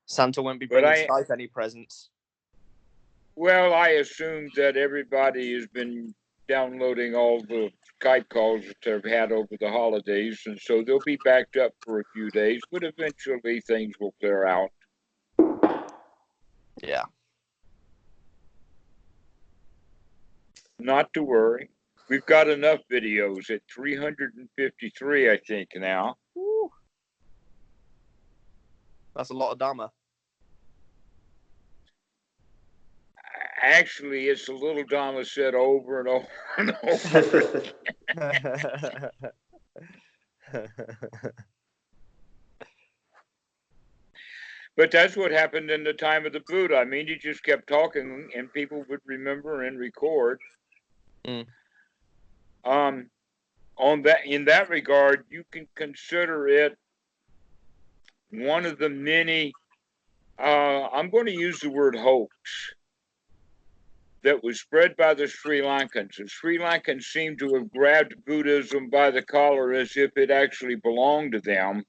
Santa won't be But bringing Skype any presents. Well, I assume that everybody has been downloading all the Skype calls that they've had over the holidays, and so they'll be backed up for a few days, but eventually things will clear out. Yeah. Not to worry. We've got enough videos at 353, I think, now. Woo. That's a lot of Dhamma. Actually, it's a little Dhamma said over and over and over. But that's what happened in the time of the Buddha. I mean, he just kept talking, and people would remember and record. Mm. In that regard, you can consider it one of the many. I'm going to use the word hoax that was spread by the Sri Lankans. The Sri Lankans seem to have grabbed Buddhism by the collar as if it actually belonged to them.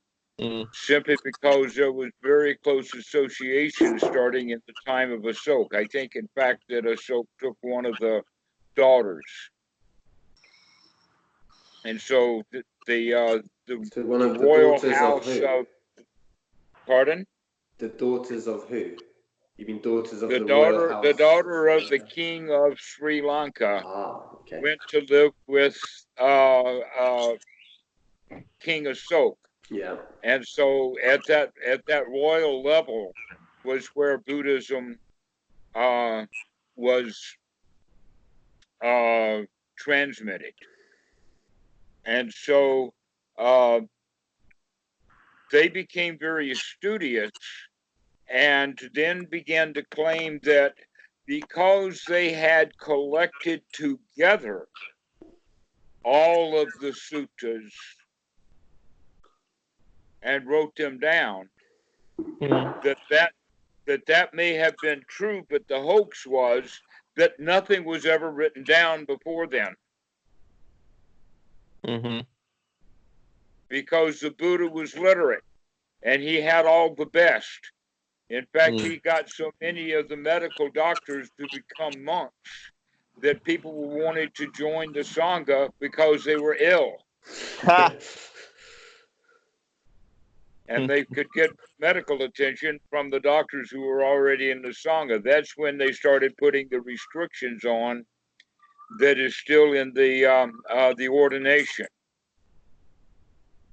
Simply because there was very close association starting at the time of Ashoka. I think, in fact, that Ashoka took one of the daughters, and so the one of the royal daughters house of who? Pardon? The daughters of who? You mean daughters of The the daughter, royal house? the daughter of the king of Sri Lanka okay. went to live with King Ashoka. Yeah. And so at that royal level was where Buddhism was transmitted. And so they became very studious and then began to claim that because they had collected together all of the suttas and wrote them down, that may have been true, but the hoax was that nothing was ever written down before then. Because the Buddha was literate and he had all the best. In fact, he got so many of the medical doctors to become monks that people wanted to join the Sangha because they were ill. And they could get medical attention from the doctors who were already in the Sangha. That's when they started putting the restrictions on that is still in the ordination.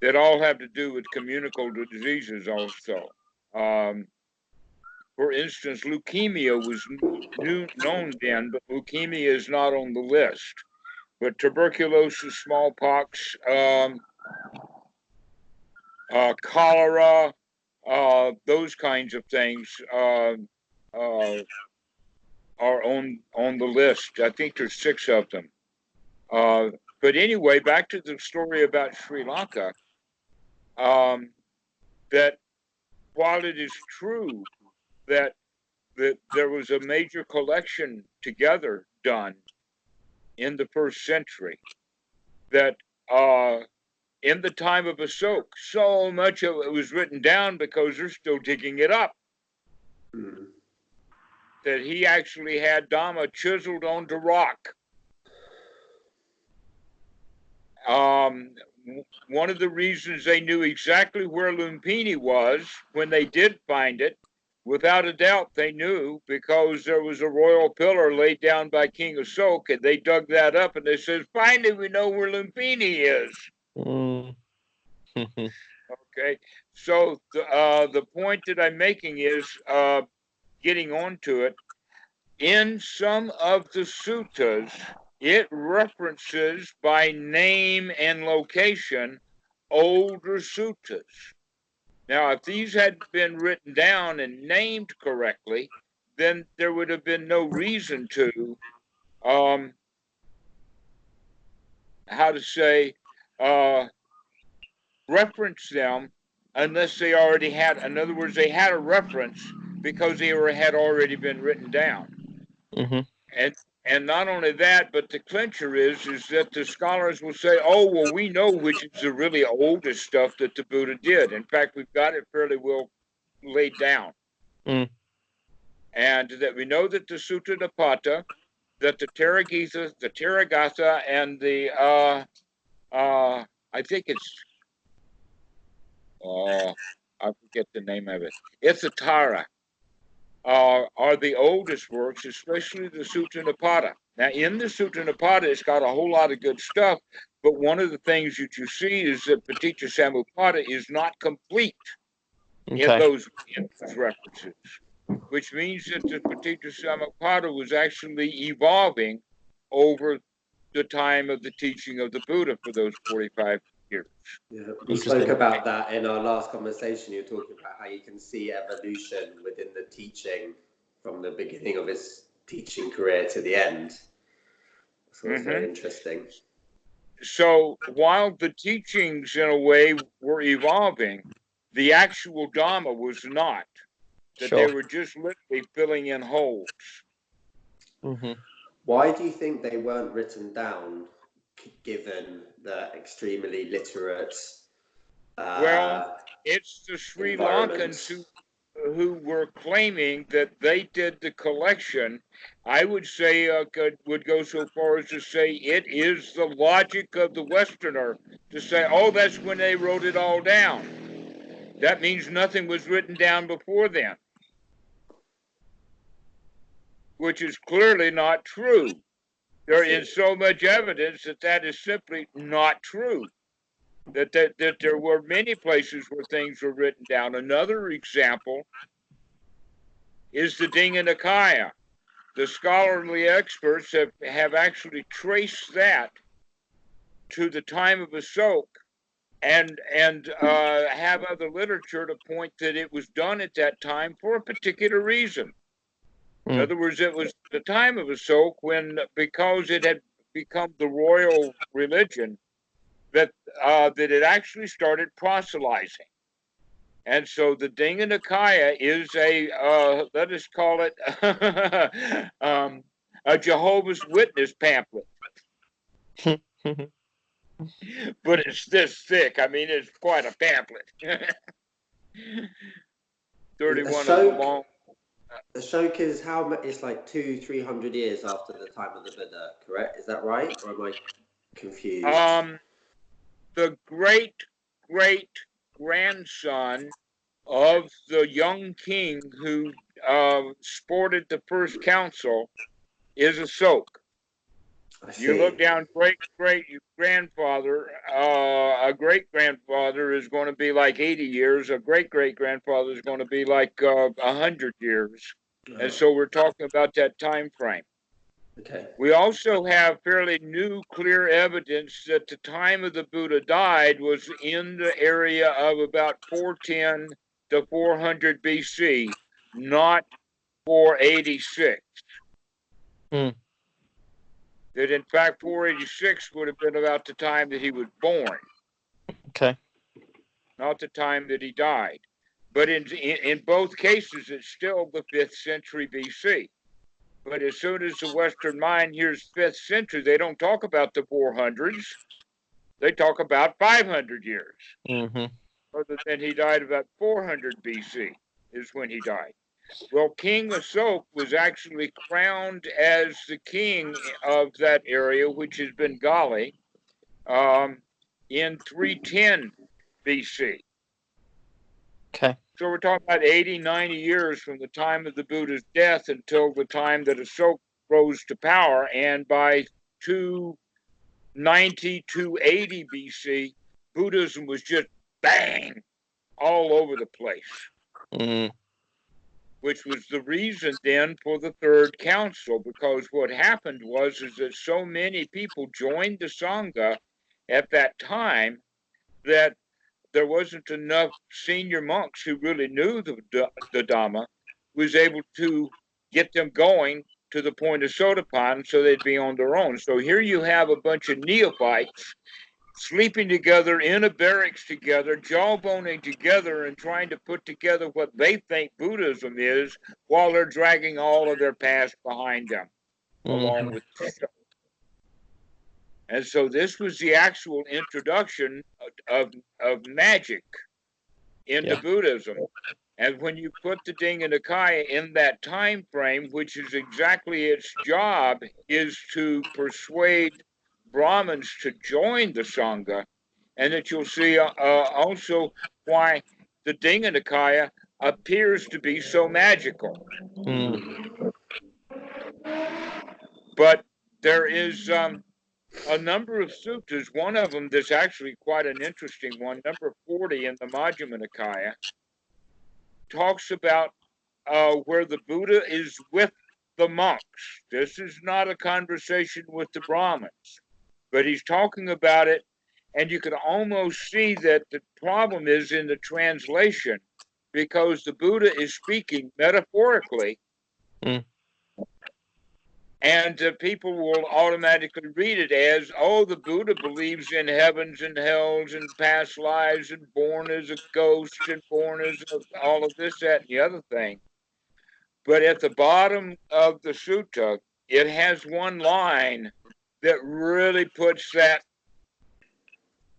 That all have to do with communicable diseases also. For instance, leukemia was known then, but leukemia is not on the list. But tuberculosis, smallpox, cholera, those kinds of things are on the list. I think there's 6 of them. But anyway, back to the story about Sri Lanka. That while it is true that there was a major collection together done in the 1st century, that in the time of Ashoka, so much of it was written down because they're still digging it up. That he actually had Dhamma chiseled onto rock. One of the reasons they knew exactly where Lumpini was when they did find it, without a doubt they knew, because there was a royal pillar laid down by King Ashoka, and they dug that up and they said, finally we know where Lumpini is. Okay, so the point that I'm making is, getting onto it, in some of the suttas, it references by name and location older suttas. Now, if these had been written down and named correctly, then there would have been no reason to, reference them unless they already had. In other words, they had a reference because they had already been written down. And not only that, but the clincher is that the scholars will say, oh, well, we know which is the really oldest stuff that the Buddha did. In fact, we've got it fairly well laid down. Mm. And that we know that the Sutta Nipata, that the Therigatha, and the I think it's I forget the name of it. It's the Tara. Are the oldest works, especially the Sutta Nipata. Now, in the Sutta Nipata, it's got a whole lot of good stuff, but one of the things that you see is that Paticca Samuppada is not complete in Okay. those references, which means that the Paticca Samuppada was actually evolving over the time of the teaching of the Buddha for those 45 years. Yeah, we spoke Interesting. about that in our last conversation. You were talking about how you can see evolution within the teaching from the beginning of his teaching career to the end. So it's very interesting. So while the teachings, in a way, were evolving, the actual Dhamma was not. That Sure. they were just literally filling in holes. Mm-hmm. Why do you think they weren't written down, given the extremely literate Well, it's the Sri Lankans environment? who were claiming that they did the collection. I would say would go so far as to say it is the logic of the Westerner to say, oh, that's when they wrote it all down. That means nothing was written down before then, which is clearly not true. There is so much evidence that that is simply not true. That there were many places where things were written down. Another example is the Dinga Nikaya. The scholarly experts have actually traced that to the time of Asok and have other literature to point that it was done at that time for a particular reason. In other words, it was the time of Asok when, because it had become the royal religion, that it actually started proselytizing. And so the Dinga Nikaya is let us call it a Jehovah's Witness pamphlet. But it's this thick. I mean, it's quite a pamphlet. 31 of them long. Ashoka is how much? It's like 200-300 years after the time of the Buddha, correct? Is that right, or am I confused? The great grandson of the young king who sported the first council is Asok. You look down, great grandfather. A great grandfather is going to be like 80 years. A great grandfather is going to be like 100 years. And so we're talking about that time frame. Okay. We also have fairly new, clear evidence that the time of the Buddha died was in the area of about 410 to 400 BC, not 486. That in fact 486 would have been about the time that he was born. Okay. Not the time that he died. But in both cases, it's still the 5th century BC. But as soon as the Western mind hears 5th century, they don't talk about the 400s. They talk about 500 years. Mm-hmm. Other than he died about 400 BC is when he died. Well, King Asok was actually crowned as the king of that area, which is Bengali, in 310 BC. Okay. So we're talking about 80, 90 years from the time of the Buddha's death until the time that Asok rose to power. And by 290, 280 BC, Buddhism was just bang all over the place. Which was the reason then for the Third Council, because what happened was that so many people joined the Sangha at that time that there wasn't enough senior monks who really knew the Dhamma was able to get them going to the point of Sotapan so they'd be on their own. So here you have a bunch of neophytes sleeping together in a barracks together, jawboning together and trying to put together what they think Buddhism is while they're dragging all of their past behind them, along with the show. And so this was the actual introduction of magic into Buddhism. And when you put the Dhinga Nikaya in that time frame, which is exactly its job, is to persuade Brahmins to join the Sangha, and that you'll see also why the Dhinga Nikaya appears to be so magical. But there is a number of suttas, one of them that's actually quite an interesting one, number 40 in the Majjhima Nikaya, talks about where the Buddha is with the monks. This is not a conversation with the Brahmins, but he's talking about it, and you can almost see that the problem is in the translation, because the Buddha is speaking metaphorically, and people will automatically read it as, oh, the Buddha believes in heavens and hells and past lives and born as a ghost and born as all of this, that, and the other thing. But at the bottom of the sutta, it has one line that really puts that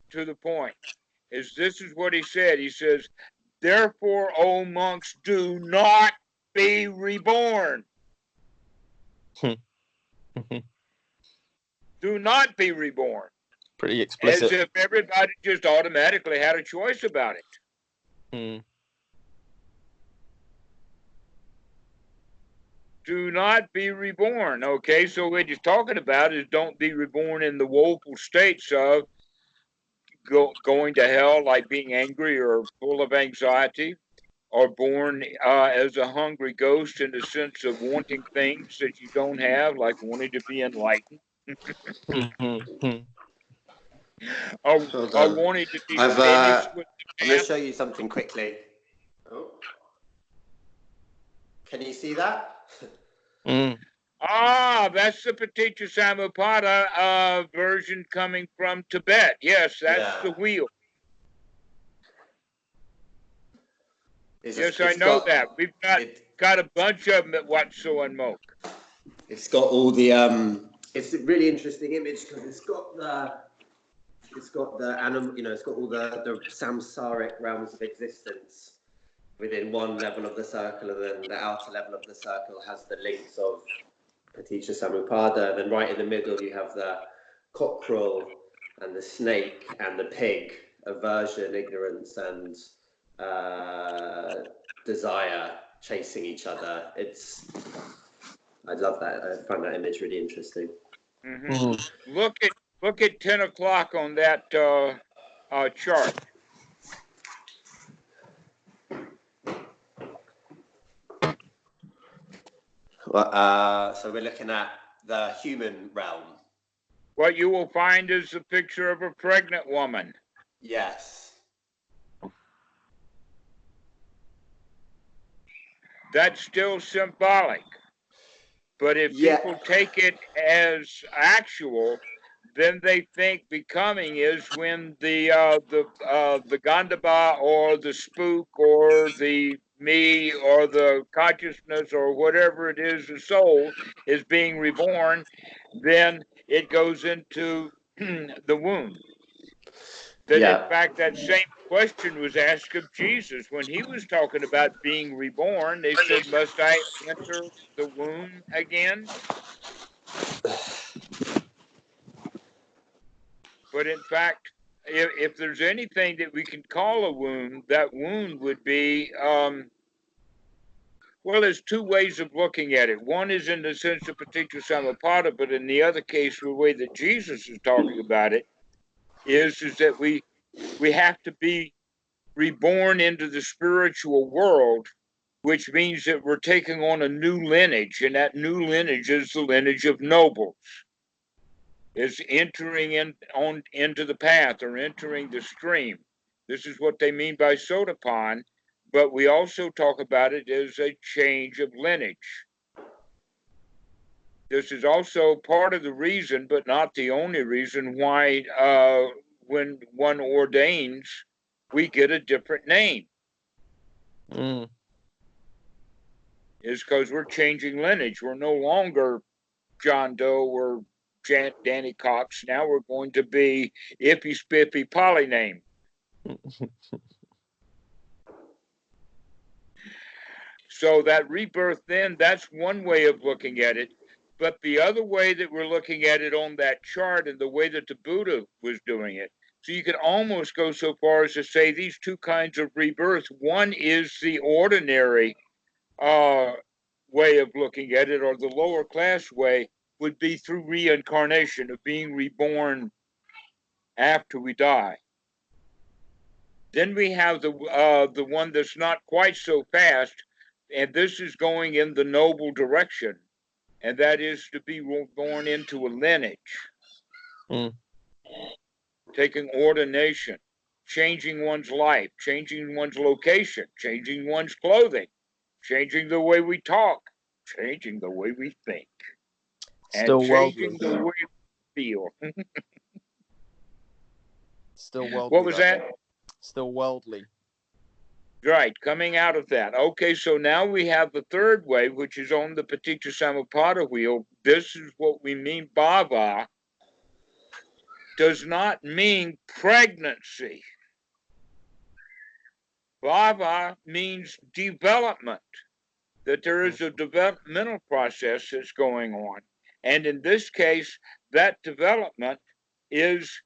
to the point. This is what he said. He says, therefore, O monks, do not be reborn. Do not be reborn. Pretty explicit. As if everybody just automatically had a choice about it. Do not be reborn. Okay, so what he's talking about is don't be reborn in the woeful states of going to hell, like being angry or full of anxiety, or born as a hungry ghost in the sense of wanting things that you don't have, like wanting to be enlightened. Or wanting to be finished with the I'm going to show you something quickly. Oh. Can you see that? That's the Paticca Samuppada version coming from Tibet. Yes, that's the wheel. Yes, I know that. We've got a bunch of them at Watso and Moke. It's got all the it's a really interesting image because it's got the animal, it's got all the samsaric realms of existence within one level of the circle, and then the outer level of the circle has the links of Paticca Samuppada, and then right in the middle you have the cockerel and the snake and the pig, aversion, ignorance, and desire chasing each other. I love that. I find that image really interesting. Look at 10 o'clock on that chart. So we're looking at the human realm. What you will find is a picture of a pregnant woman. Yes. That's still symbolic. But if people take it as actual, then they think becoming is when the Gandhava or the spook or the me or the consciousness or whatever it is, the soul is being reborn, then it goes into the womb. That in fact that same question was asked of Jesus when he was talking about being reborn. They said, must I enter the womb again? But in fact, if there's anything that we can call a wound, that wound would be, well, there's two ways of looking at it. One is in the sense of Paticca Samuppada, but in the other case, the way that Jesus is talking about it is that we have to be reborn into the spiritual world, which means that we're taking on a new lineage, and that new lineage is the lineage of nobles. Is entering into the path or entering the stream. This is what they mean by sotapan, but we also talk about it as a change of lineage. This is also part of the reason, but not the only reason, why when one ordains, we get a different name. Is because we're changing lineage. We're no longer John Doe or Danny Cox. Now we're going to be Ippy Spippy Polyname. So that rebirth then, that's one way of looking at it. But the other way that we're looking at it on that chart and the way that the Buddha was doing it, so you could almost go so far as to say these two kinds of rebirth. One is the ordinary way of looking at it, or the lower class way would be through reincarnation, of being reborn after we die. Then we have the one that's not quite so fast, and this is going in the noble direction, and that is to be born into a lineage, taking ordination, changing one's life, changing one's location, changing one's clothing, changing the way we talk, changing the way we think, Still and changing worldly. the way we feel. Still worldly. What was that? Still worldly. Right, coming out of that. Okay, so now we have the third way, which is on the Paticca Samuppada wheel. This is what we mean. Bhava does not mean pregnancy. Bhava means development, that there is a developmental process that's going on. And in this case, that development is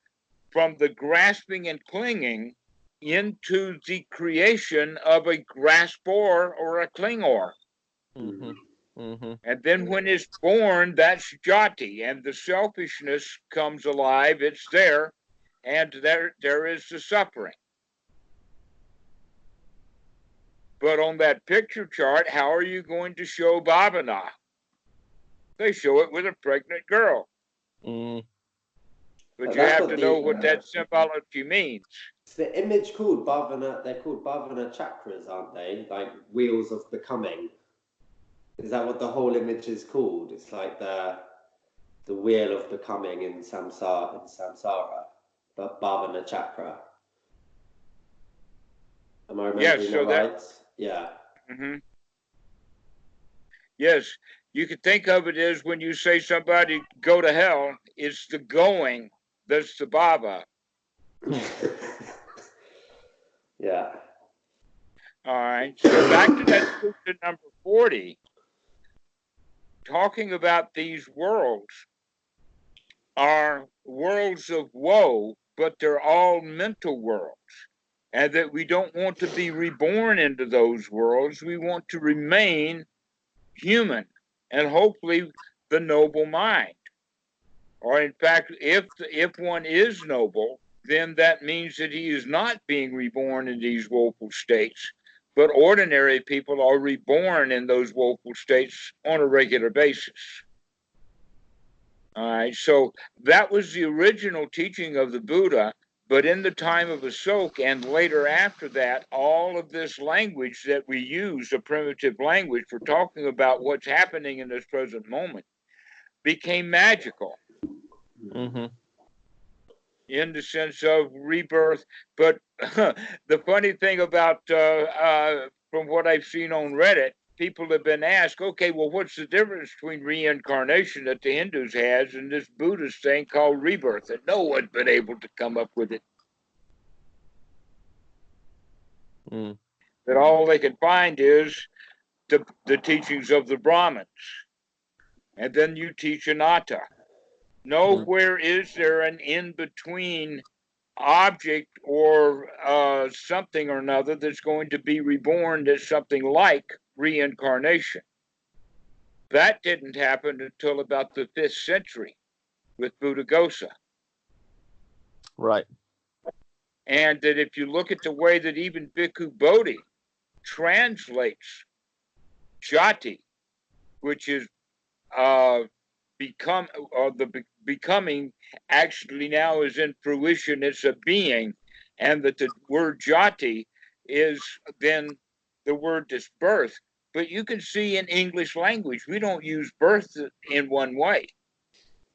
from the grasping and clinging into the creation of a grasper or a clingor. And then when it's born, that's jati, and the selfishness comes alive. It's there, and there is the suffering. But on that picture chart, how are you going to show bhavana? They show it with a pregnant girl. But you have to know what that symbology means. It's the image called Bhavana. They're called Bhavana chakras, aren't they? Like wheels of becoming. Is that what the whole image is called? It's like the wheel of becoming in samsara, but Bhavana chakra. Am I remembering that right? Yeah. Yes, you could think of it as when you say somebody go to hell, it's the going that's the bhava. Yeah. All right. So back to that scripture number 40, talking about these worlds are worlds of woe, but they're all mental worlds. And that we don't want to be reborn into those worlds. We want to remain human and hopefully the noble mind. Or in fact, if one is noble, then that means that he is not being reborn in these woeful states. But ordinary people are reborn in those woeful states on a regular basis. All right, so that was the original teaching of the Buddha. But in the time of Ashoka and later after that, all of this language that we use, the primitive language for talking about what's happening in this present moment, became magical. In the sense of rebirth. But the funny thing about, from what I've seen on Reddit, people have been asked, okay, well, what's the difference between reincarnation that the Hindus has and this Buddhist thing called rebirth? And no one's been able to come up with it. That all they can find is the teachings of the Brahmins. And then you teach anatta. Nowhere is there an in-between object or something or another that's going to be reborn as something like reincarnation. That didn't happen until about the 5th century with Buddhaghosa. Right. And that if you look at the way that even Bhikkhu Bodhi translates jati, which is becoming actually now is in fruition, it's a being, and that the word jati is then the word that's birth. But you can see in English language, we don't use birth in one way.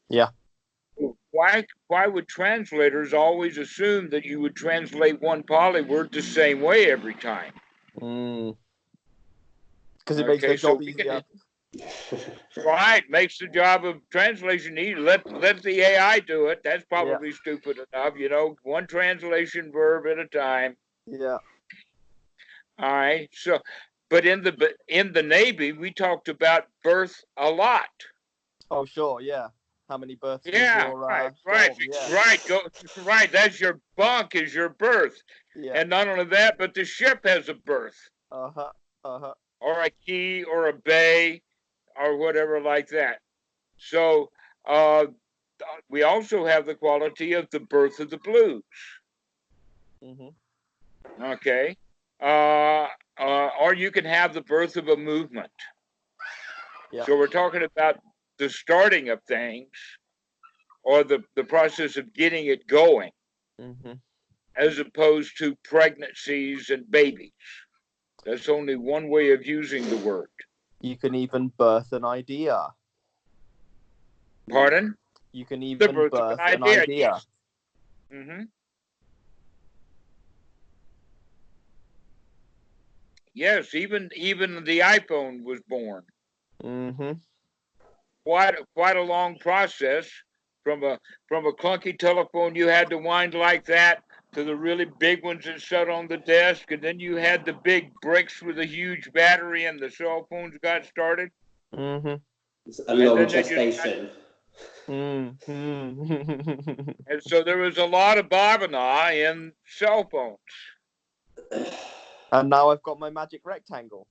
Yeah. Why would translators always assume that you would translate one Pali word the same way every time? Because it makes their job easier. Right, makes the job of translation easy. Let the AI do it. That's probably stupid enough, one translation verb at a time. Yeah. All right. So, But in the Navy, we talked about birth a lot. Oh, sure, yeah. How many births? Yeah, your, right. That's your bunk is your berth, Yeah. and not only that, but the ship has a berth, or a key, or a bay, or whatever like that. So we also have the quality of the birth of the blues. Okay, or you can have the birth of a movement. Yeah. So we're talking about the starting of things, or the process of getting it going, as opposed to pregnancies and babies. That's only one way of using the word. You can even birth an idea. Pardon? You can even birth an idea. Yes. Yes, even the iPhone was born. Quite a long process, from a clunky telephone you had to wind like that, to the really big ones that sat on the desk, and then you had the big bricks with a huge battery, and the cell phones got started. It's a long gestation. And so there was a lot of Babana in cell phones. And now I've got my magic rectangle.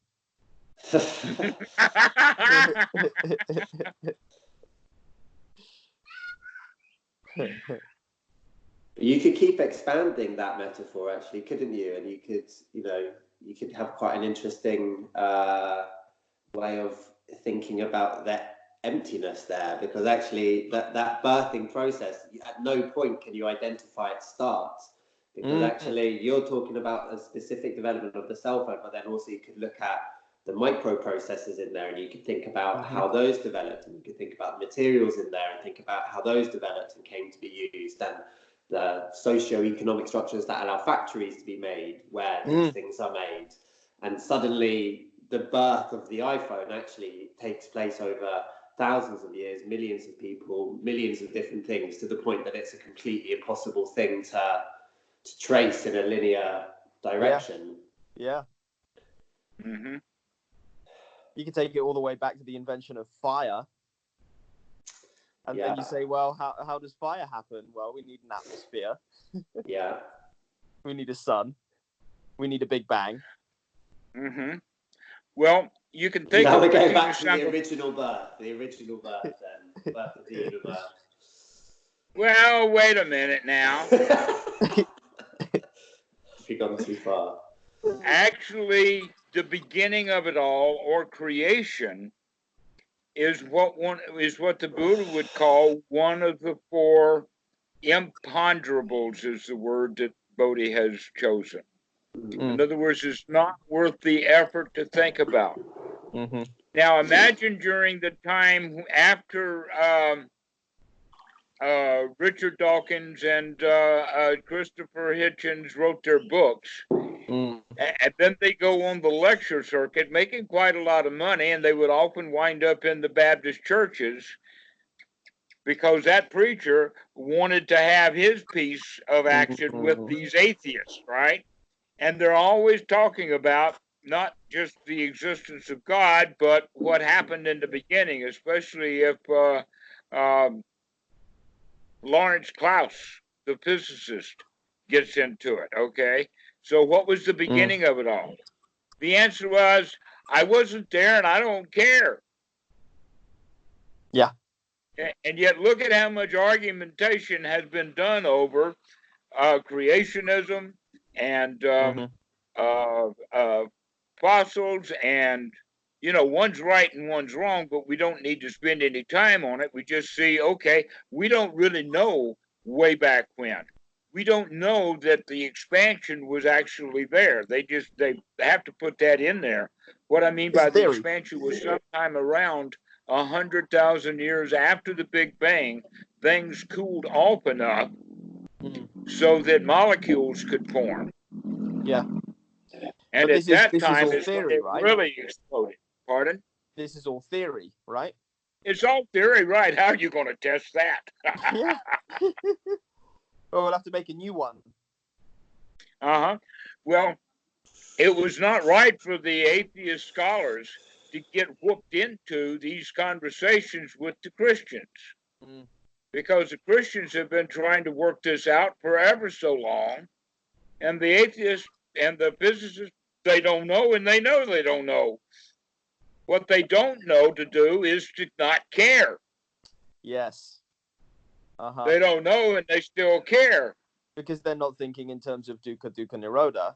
You could keep expanding that metaphor, actually, couldn't you? And you could have quite an interesting way of thinking about that emptiness there, because actually that birthing process, at no point can you identify its start, because actually you're talking about a specific development of the cell phone, but then also you could look at the microprocessors in there, and you could think about how those developed, and you could think about the materials in there and think about how those developed and came to be used, and the socio-economic structures that allow factories to be made where these things are made. And suddenly the birth of the iPhone actually takes place over thousands of years, millions of people, millions of different things, to the point that it's a completely impossible thing to trace in a linear direction. Yeah. You can take it all the way back to the invention of fire. And then you say, well, how does fire happen? Well, we need an atmosphere. Yeah. We need a sun. We need a big bang. Well, you can think now of we're going back to the original birth then, birth of the universe. Well, wait a minute now. We've gone too far. Actually, the beginning of it all, or creation, is what the Buddha would call one of the four imponderables, is the word that Bodhi has chosen. In other words, it's not worth the effort to think about. Now, imagine during the time after Richard Dawkins and Christopher Hitchens wrote their books, and then they go on the lecture circuit making quite a lot of money, and they would often wind up in the Baptist churches, because that preacher wanted to have his piece of action with these atheists, right? And they're always talking about not just the existence of God, but what happened in the beginning, especially if Lawrence Krauss, the physicist, gets into it, okay? So what was the beginning of it all? The answer was, I wasn't there and I don't care. Yeah. And yet look at how much argumentation has been done over creationism and fossils, and one's right and one's wrong, but we don't need to spend any time on it. We just see, okay, we don't really know way back when. We don't know that the expansion was actually there. They have to put that in there. What I mean by the expansion was sometime around 100,000 years after the Big Bang, things cooled off enough so that molecules could form. Yeah. And at that time, it's theory, right? Really exploded. Pardon? This is all theory, right? It's all theory, right? How are you going to test that? Yeah. Well, we'll have to make a new one. Well, it was not right for the atheist scholars to get whooped into these conversations with the Christians, because the Christians have been trying to work this out for ever so long, and the atheists and the physicists, they don't know, and they know they don't know. What they don't know to do is to not care. Yes. They don't know, and they still care. Because they're not thinking in terms of dukkha, dukkha, nirodha.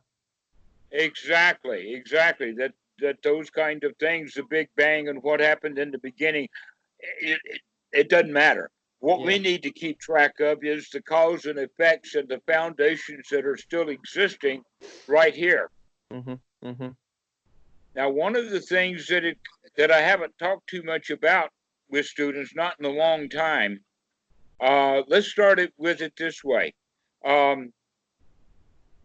Exactly. That those kind of things, the Big Bang and what happened in the beginning, it doesn't matter. What we need to keep track of is the cause and effects and the foundations that are still existing right here. Now, one of the things that I haven't talked too much about with students, not in a long time, let's start with it this way. In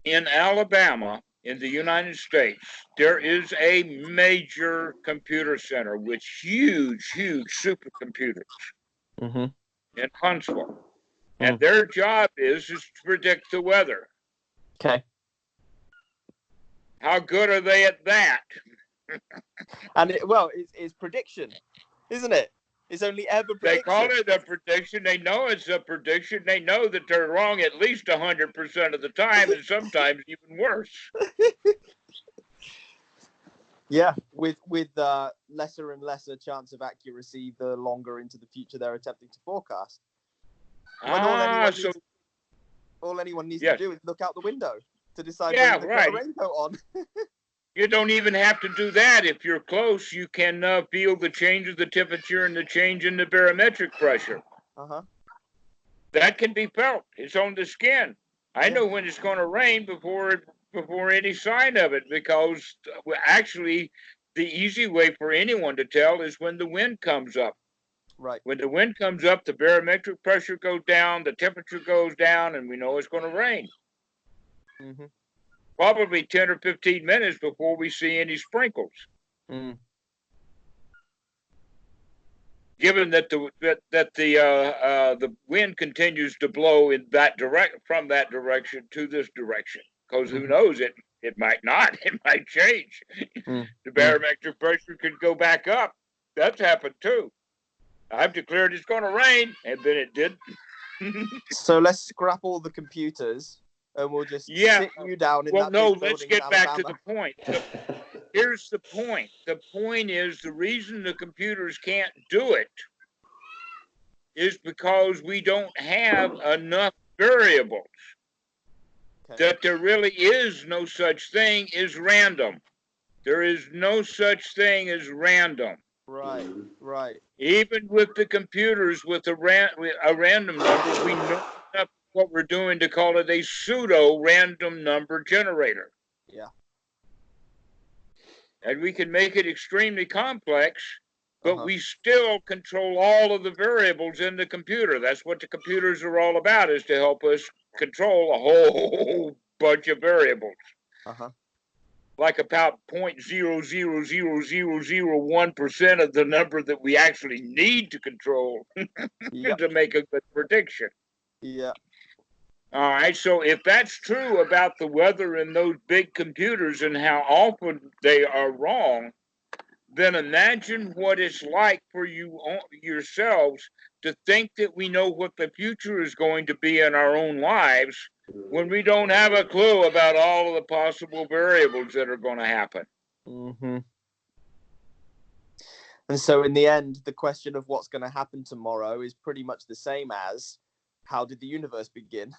Alabama, in the United States, there is a major computer center with huge supercomputers in Huntsville. And their job is to predict the weather. Okay. How good are they at that? And it's prediction, isn't it? It's only ever prediction. They call it a prediction. They know it's a prediction. They know that they're wrong at least 100% of the time, and sometimes even worse. Yeah, with lesser and lesser chance of accuracy the longer into the future they're attempting to forecast. All anyone needs to do is look out the window to decide when to put a raincoat on. You don't even have to do that. If you're close, you can feel the change of the temperature and the change in the barometric pressure. That can be felt. It's on the skin. I know when it's going to rain before any sign of it, because actually the easy way for anyone to tell is when the wind comes up. Right. When the wind comes up, the barometric pressure goes down, the temperature goes down, and we know it's going to rain. Probably 10 or 15 minutes before we see any sprinkles. Given that the wind continues to blow in from that direction to this direction, because who knows, it might not, it might change. The barometric pressure could go back up. That's happened too. I've declared it's going to rain, and then it did. So let's scrap all the computers. And we'll just sit you down in that big building. Let's get back to the point. Here's the point. The point is the reason the computers can't do it is because we don't have enough variables. That there really is no such thing as random. There is no such thing as random. Right. Even with the computers with a random number, we know enough what we're doing to call it a pseudo random number generator. Yeah. And we can make it extremely complex, but we still control all of the variables in the computer. That's what the computers are all about, is to help us control a whole bunch of variables. Like about 0.00001% of the number that we actually need to control to make a good prediction. Yeah. All right, so if that's true about the weather in those big computers and how often they are wrong, then imagine what it's like for you yourselves to think that we know what the future is going to be in our own lives when we don't have a clue about all of the possible variables that are going to happen. And so in the end, the question of what's going to happen tomorrow is pretty much the same as, how did the universe begin?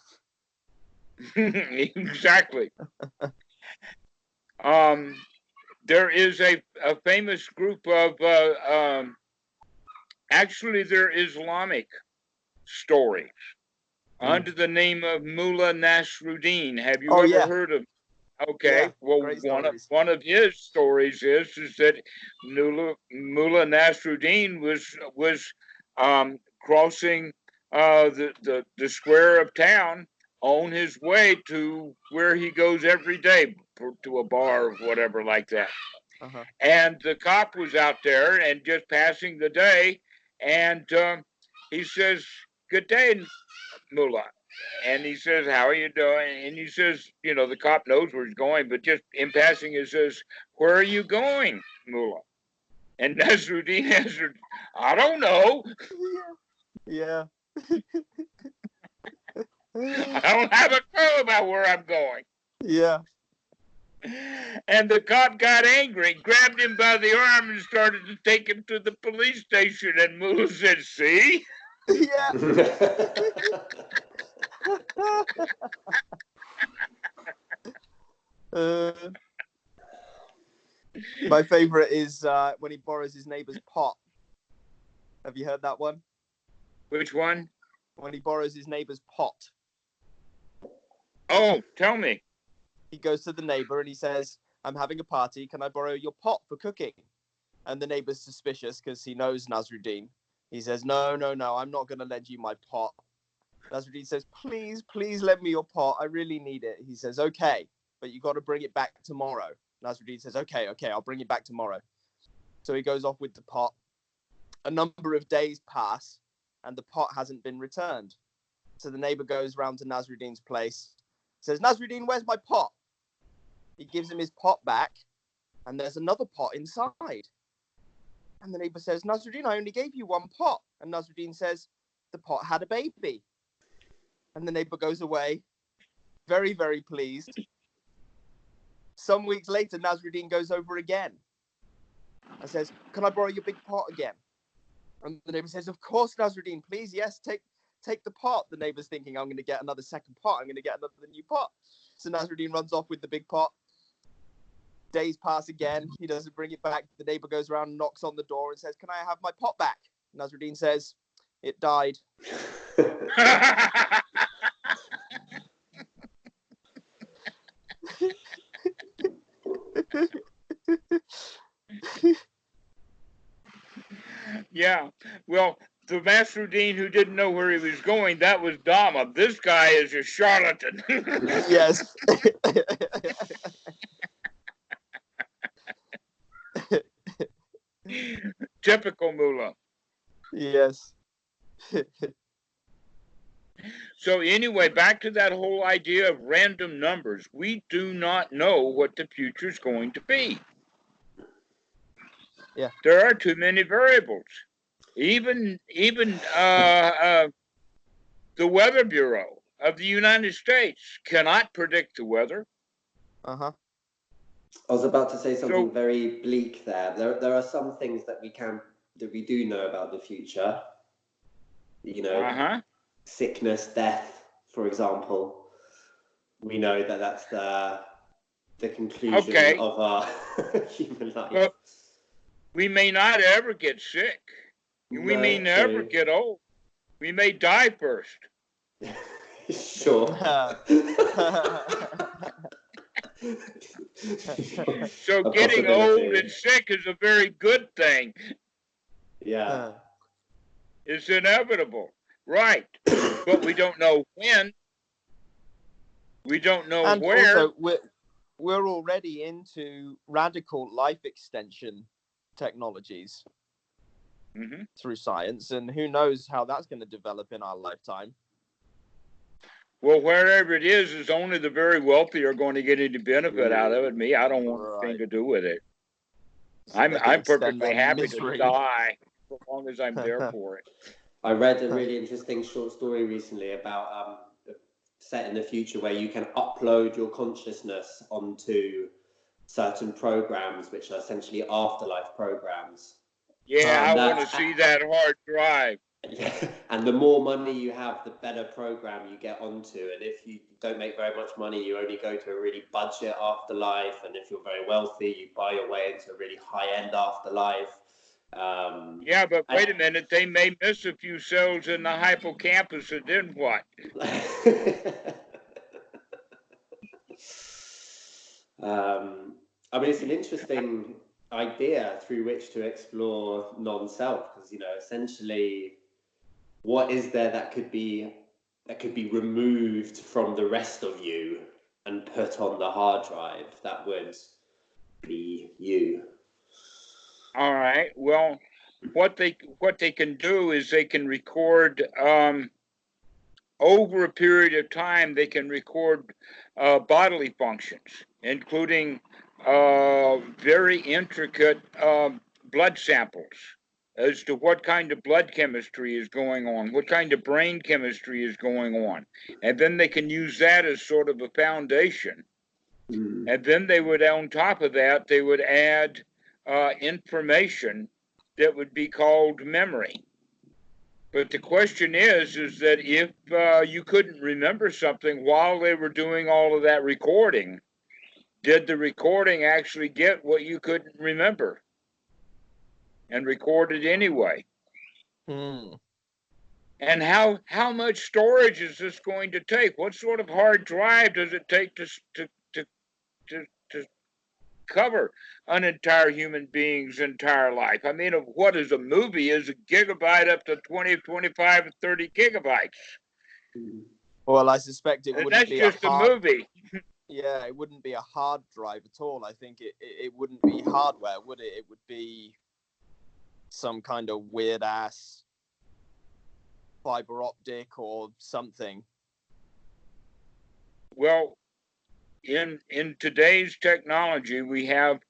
Exactly. There is a famous group of actually they're Islamic stories under the name of Mullah Nasruddin. Have you ever heard of? Okay, well, one of his stories is that Mullah Nasruddin was crossing the square of town on his way to where he goes every day, to a bar or whatever like that. And the cop was out there and just passing the day, and he says, "Good day, Mullah." and he says, "How are you doing?" And he says, the cop knows where he's going, but just in passing, he says, "Where are you going, Mullah?" And Nasruddin answered, "I don't know. Yeah. I don't have a clue about where I'm going." Yeah. And the cop got angry, grabbed him by the arm, and started to take him to the police station. And Mullah said, "See?" Yeah. My favorite is when he borrows his neighbor's pot. Have you heard that one? Which one? When he borrows his neighbor's pot. Oh, tell me. He goes to the neighbor and he says, "I'm having a party. Can I borrow your pot for cooking?" And the neighbor's suspicious because he knows Nasruddin. He says, No, I'm not going to lend you my pot. Nasruddin says, please lend me your pot. I really need it. He says, okay, but you got to bring it back tomorrow. Nasruddin says, okay, I'll bring it back tomorrow. So he goes off with the pot. A number of days pass and the pot hasn't been returned. So the neighbor goes round to Nasruddin's place, says, "Nasruddin, where's my pot?" He gives him his pot back and there's another pot inside. And the neighbor says, "Nasruddin, I only gave you one pot." And Nasruddin says, "The pot had a baby." And the neighbor goes away, very, very pleased. Some weeks later, Nasruddin goes over again and says, "Can I borrow your big pot again?" And the neighbor says, "Of course, Nasruddin, please, yes, take the pot." The neighbor's thinking, "I'm going to get another second pot. I'm going to get another new pot." So Nasruddin runs off with the big pot. Days pass again. He doesn't bring it back. The neighbor goes around and knocks on the door and says, "Can I have my pot back?" Nasruddin says, "It died." Yeah. Well, the Nasruddin who didn't know where he was going, that was Dhamma. This guy is a charlatan. Yes. Typical Mullah. Yes. So anyway, back to that whole idea of random numbers. We do not know what the future is going to be. Yeah. There are too many variables. Even the Weather Bureau of the United States cannot predict the weather. Uh-huh. I was about to say something very bleak there. There are some things that we do know about the future. Sickness, death, for example. We know that that's the conclusion of our human life. Well, we may not ever get sick. We may never get old. We may die first. Sure. So getting old and sick is a very good thing. Yeah. It's inevitable. Right. But we don't know when. We don't know and where. Also, we're already into radical life extension technologies through science, and who knows how that's going to develop in our lifetime. Well, wherever it is only the very wealthy are going to get any benefit out of it. Me, I don't want anything to do with it. So I'm perfectly happy to die as long as I'm there for it. I read a really interesting short story recently about set in the future where you can upload your consciousness onto certain programs, which are essentially afterlife programs. Yeah, I want to see that hard drive. Yeah, and the more money you have, the better program you get onto. And if you don't make very much money, you only go to a really budget afterlife. And if you're very wealthy, you buy your way into a really high-end afterlife. Yeah, but wait a minute. They may miss a few cells in the hippocampus, and then what? I mean, it's an interesting idea through which to explore non-self, because essentially, what is there that could be removed from the rest of you and put on the hard drive that would be you? All right. Well, what they can do is they can record over a period of time, they can record bodily functions, including very intricate blood samples as to what kind of blood chemistry is going on, what kind of brain chemistry is going on. And then they can use that as sort of a foundation. And then they would, on top of that, they would add information that would be called memory. But the question is that if you couldn't remember something while they were doing all of that recording, did the recording actually get what you couldn't remember and record it anyway? And how much storage is this going to take? What sort of hard drive does it take to cover an entire human being's entire life? I mean, what is a movie is a gigabyte up to 20, 25, and 30 gigabytes. Well, I suspect it wouldn't be just a movie. Yeah, it wouldn't be a hard drive at all. I think it wouldn't be hardware, would it? It would be some kind of weird ass fiber optic or something. Well, in today's technology, we have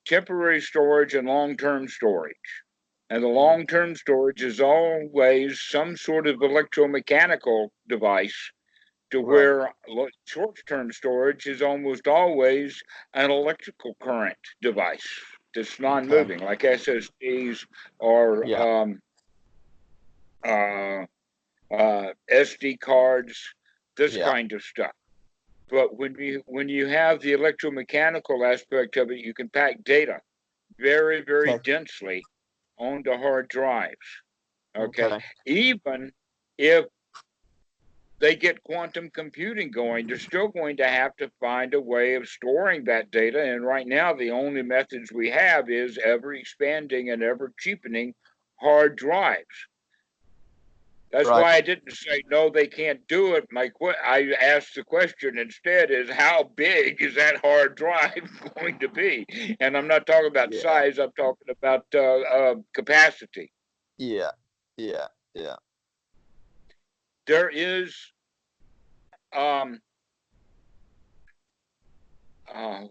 temporary storage and long-term storage. And the long-term storage is always some sort of electromechanical device, to where short-term storage is almost always an electrical current device that's non-moving, like SSDs or SD cards, this kind of stuff. But when you have the electromechanical aspect of it, you can pack data very, very densely onto hard drives. Okay. Even if they get quantum computing going, they're still going to have to find a way of storing that data. And right now, the only methods we have is ever expanding and ever cheapening hard drives. That's why I didn't say, no, they can't do it. I asked the question instead is, how big is that hard drive going to be? And I'm not talking about size. I'm talking about capacity. There is, what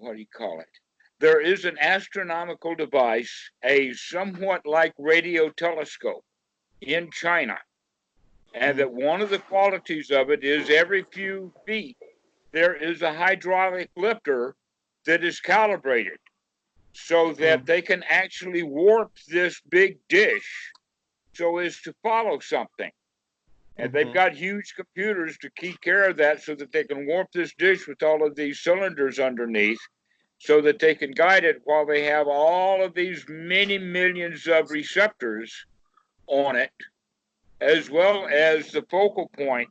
do you call it? There is an astronomical device, a somewhat like radio telescope in China. And that one of the qualities of it is every few feet, there is a hydraulic lifter that is calibrated so that they can actually warp this big dish so as to follow something. And they've got huge computers to keep care of that so that they can warp this dish with all of these cylinders underneath so that they can guide it while they have all of these many millions of receptors on it, as well as the focal point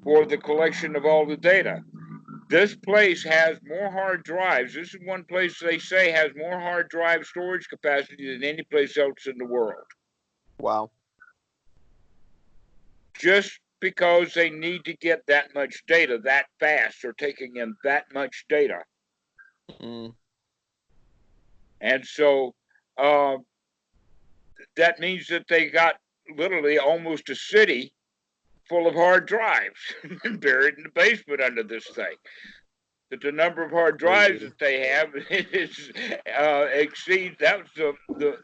for the collection of all the data. This place has more hard drives. This is one place they say has more hard drive storage capacity than any place else in the world. Wow. Just because they need to get that much data that fast, they're taking in that much data. And so that means that they got literally almost a city full of hard drives buried in the basement under this thing. That the number of hard drives that they have is exceeds. That was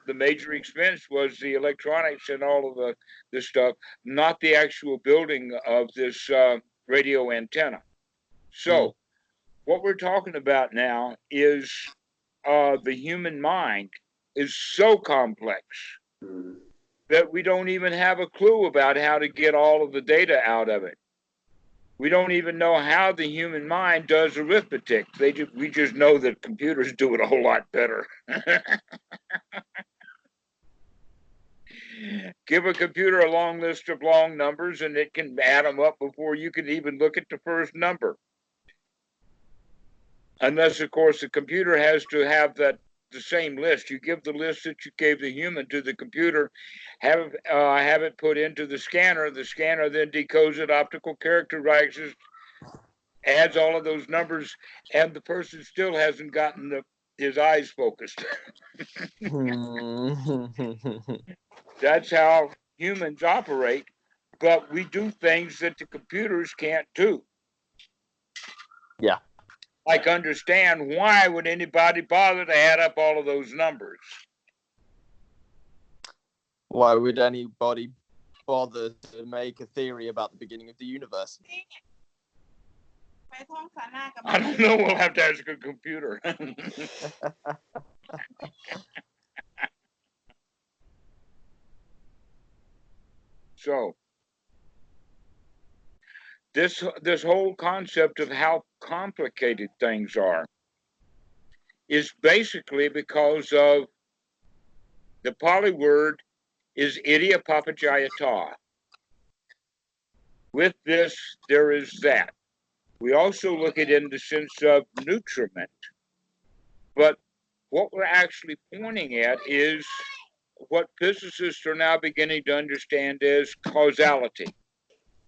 the major expense was the electronics and all of the stuff, not the actual building of this radio antenna. So what we're talking about now is the human mind is so complex that we don't even have a clue about how to get all of the data out of it. We don't even know how the human mind does arithmetic. We just know that computers do it a whole lot better. Give a computer a long list of long numbers and it can add them up before you can even look at the first number. Unless, of course, the computer has to have the same list. You give the list that you gave the human to the computer, have it put into the scanner then decodes it, optical characterizes, adds all of those numbers, and the person still hasn't gotten his eyes focused. That's how humans operate. but we do things that the computers can't do. Yeah. Like understand why would anybody bother to add up all of those numbers? Why would anybody bother to make a theory about the beginning of the universe? I don't know. We'll have to ask a computer. So this whole concept of how complicated things are is basically because of the Pali word is idiopapagayata. With this, there is that. We also look at it in the sense of nutriment. But what we're actually pointing at is what physicists are now beginning to understand as causality.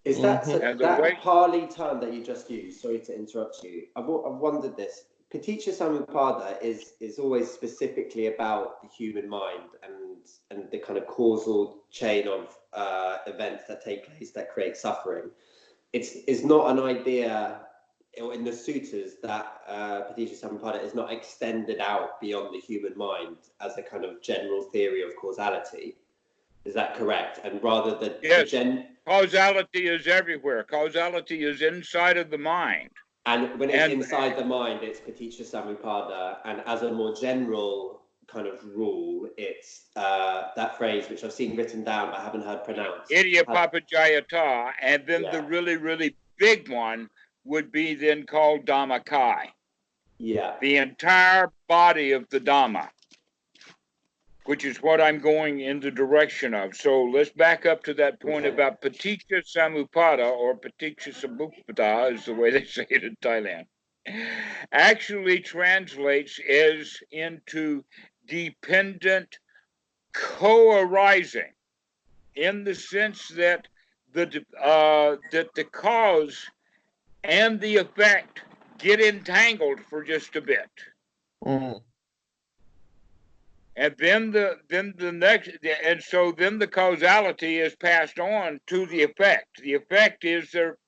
Is that Mhm. that Pali term that you just used? Sorry to interrupt you. I've wondered this. Paticca Samuppada is always specifically about the human mind and the kind of causal chain of events that take place that create suffering. It's not an idea in the sutras that Paticca Samuppada is not extended out beyond the human mind as a kind of general theory of causality. Is that correct? And rather than yes, causality is everywhere. Causality is inside of the mind. And when it's inside the mind, it's Paticca Samuppada. And as a more general kind of rule, it's that phrase, which I've seen written down but haven't heard pronounced. Idiopapagayata. And then the really, really big one would be then called Dhammakai. Yeah. The entire body of the Dhamma, which is what I'm going in the direction of. So let's back up to that point about Paticca Samuppada, or Paticca Samuppada is the way they say it in Thailand, actually translates as into dependent co-arising, in the sense that the cause and the effect get entangled for just a bit. Mm. And then the next, and so then the causality is passed on to the effect. The effect is there.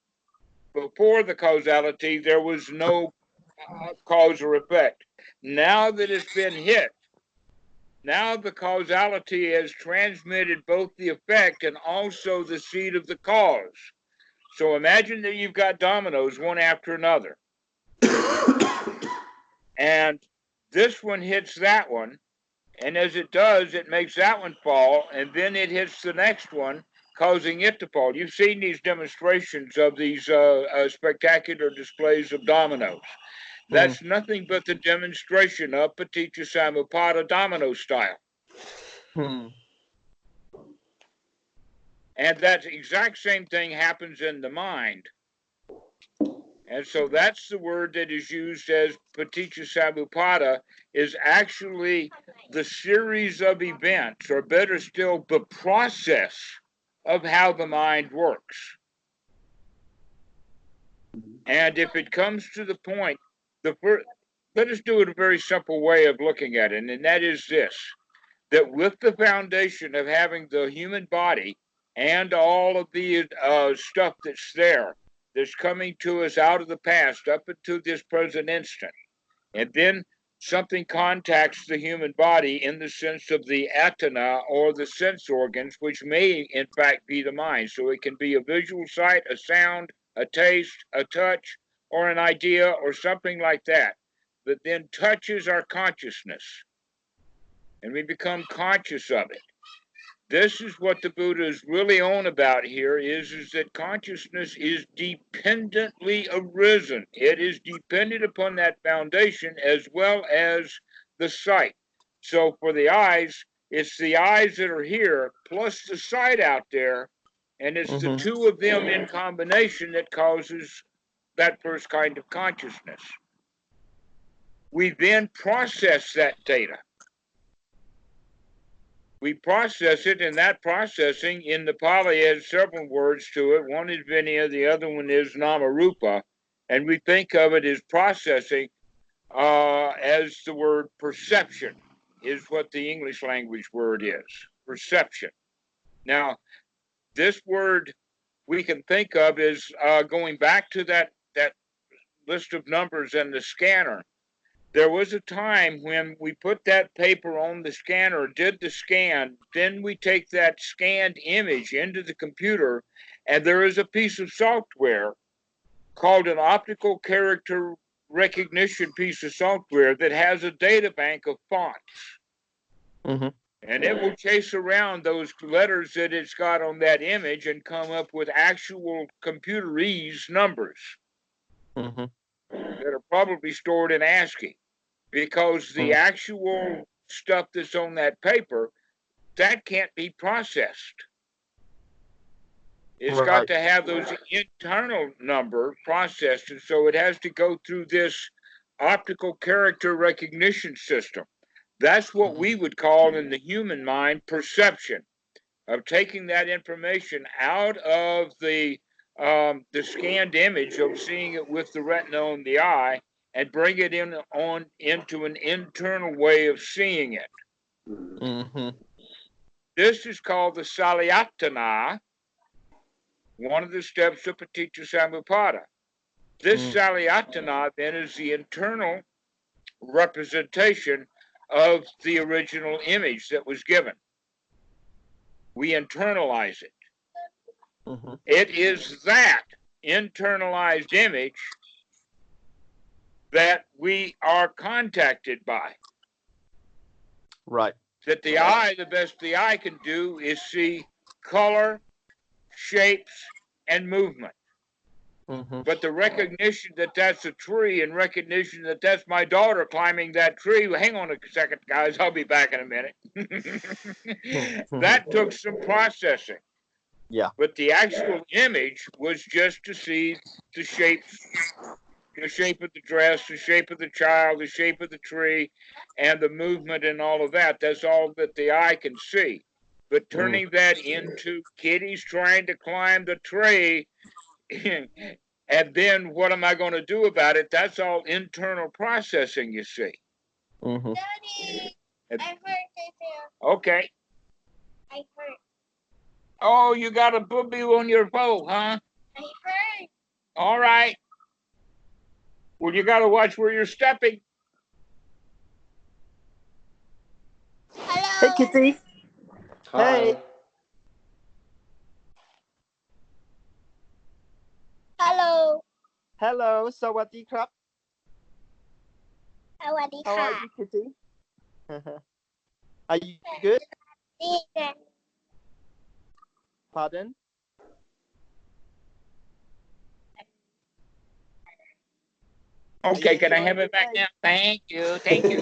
Before the causality, there was no cause or effect. Now that it's been hit, now the causality has transmitted both the effect and also the seed of the cause. So imagine that you've got dominoes one after another, and this one hits that one. And as it does, it makes that one fall, and then it hits the next one, causing it to fall. You've seen these demonstrations of these spectacular displays of dominoes. That's nothing but the demonstration of Paticca Samuppada domino style. And that exact same thing happens in the mind. And so that's the word that is used as Paticca Samuppada, is actually the series of events, or better still, the process of how the mind works. And if it comes to the point, let us do it a very simple way of looking at it, and that is this, that with the foundation of having the human body and all of the stuff that's coming to us out of the past up into this present instant. And then something contacts the human body in the sense of the atana, or the sense organs, which may in fact be the mind. So it can be a visual sight, a sound, a taste, a touch, or an idea, or something like that then touches our consciousness. And we become conscious of it. This is what the Buddha is really on about here, is that consciousness is dependently arisen. It is dependent upon that foundation as well as the sight. So for the eyes, it's the eyes that are here plus the sight out there, and it's the two of them in combination that causes that first kind of consciousness. We then process that data. We process it, and that processing in the Pali has several words to it. One is Vinaya, the other one is Namarupa, and we think of it as processing as the word perception is what the English language word is, perception. Now, this word we can think of is going back to that list of numbers in the scanner. There was a time when we put that paper on the scanner, did the scan, then we take that scanned image into the computer, and there is a piece of software called an optical character recognition piece of software that has a data bank of fonts. Mm-hmm. And it will chase around those letters that it's got on that image and come up with actual computerese numbers Mm-hmm. that are probably stored in ASCII, because the actual stuff that's on that paper, that can't be processed. It's got to have those internal number processed, and so it has to go through this optical character recognition system. That's what we would call in the human mind perception, of taking that information out of the scanned image, of seeing it with the retina on the eye, and bring it into an internal way of seeing it. Mm-hmm. This is called the Salayatana, one of the steps of Paticca Samuppada. This Salayatana then is the internal representation of the original image that was given. We internalize it. Mm-hmm. It is that internalized image that we are contacted by. Right. That the eye, the best the eye can do is see color, shapes, and movement. Mm-hmm. But the recognition that that's a tree, and recognition that that's my daughter climbing that tree, well, hang on a second, guys, I'll be back in a minute. That took some processing. Yeah. But the actual image was just to see the shapes, the shape of the dress, the shape of the child, the shape of the tree, and the movement and all of that. That's all that the eye can see. But turning that into Kitty's trying to climb the tree, and then what am I going to do about it? That's all internal processing, you see. Mm-hmm. Daddy, I hurt it. Okay. I hurt. Oh, you got a boo-boo on your boat, huh? I hurt. All right. Well, you got to watch where you're stepping. Hello. Hey, Kitty. Hi. Hey. Hello. Hello. Sawadee krap. How are สวัสดีค่ะ you, Kitty? Are you good? นี่ไง Pardon? Okay, can I have it back now? Thank you. Thank you.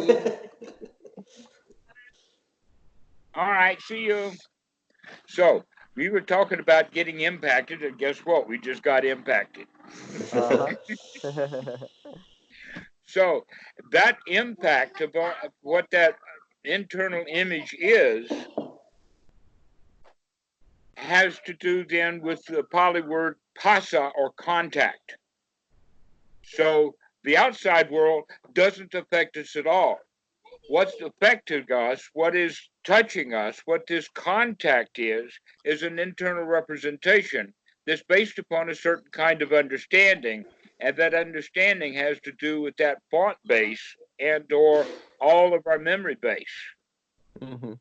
All right, see you. So, we were talking about getting impacted, and guess what? We just got impacted. Uh-huh. So, that impact of what that internal image is has to do then with the Pali word pasa, or contact. So, the outside world doesn't affect us at all. What's affecting us, what is touching us, what this contact is an internal representation that's based upon a certain kind of understanding, and that understanding has to do with that thought base and or all of our memory base. Mm-hmm.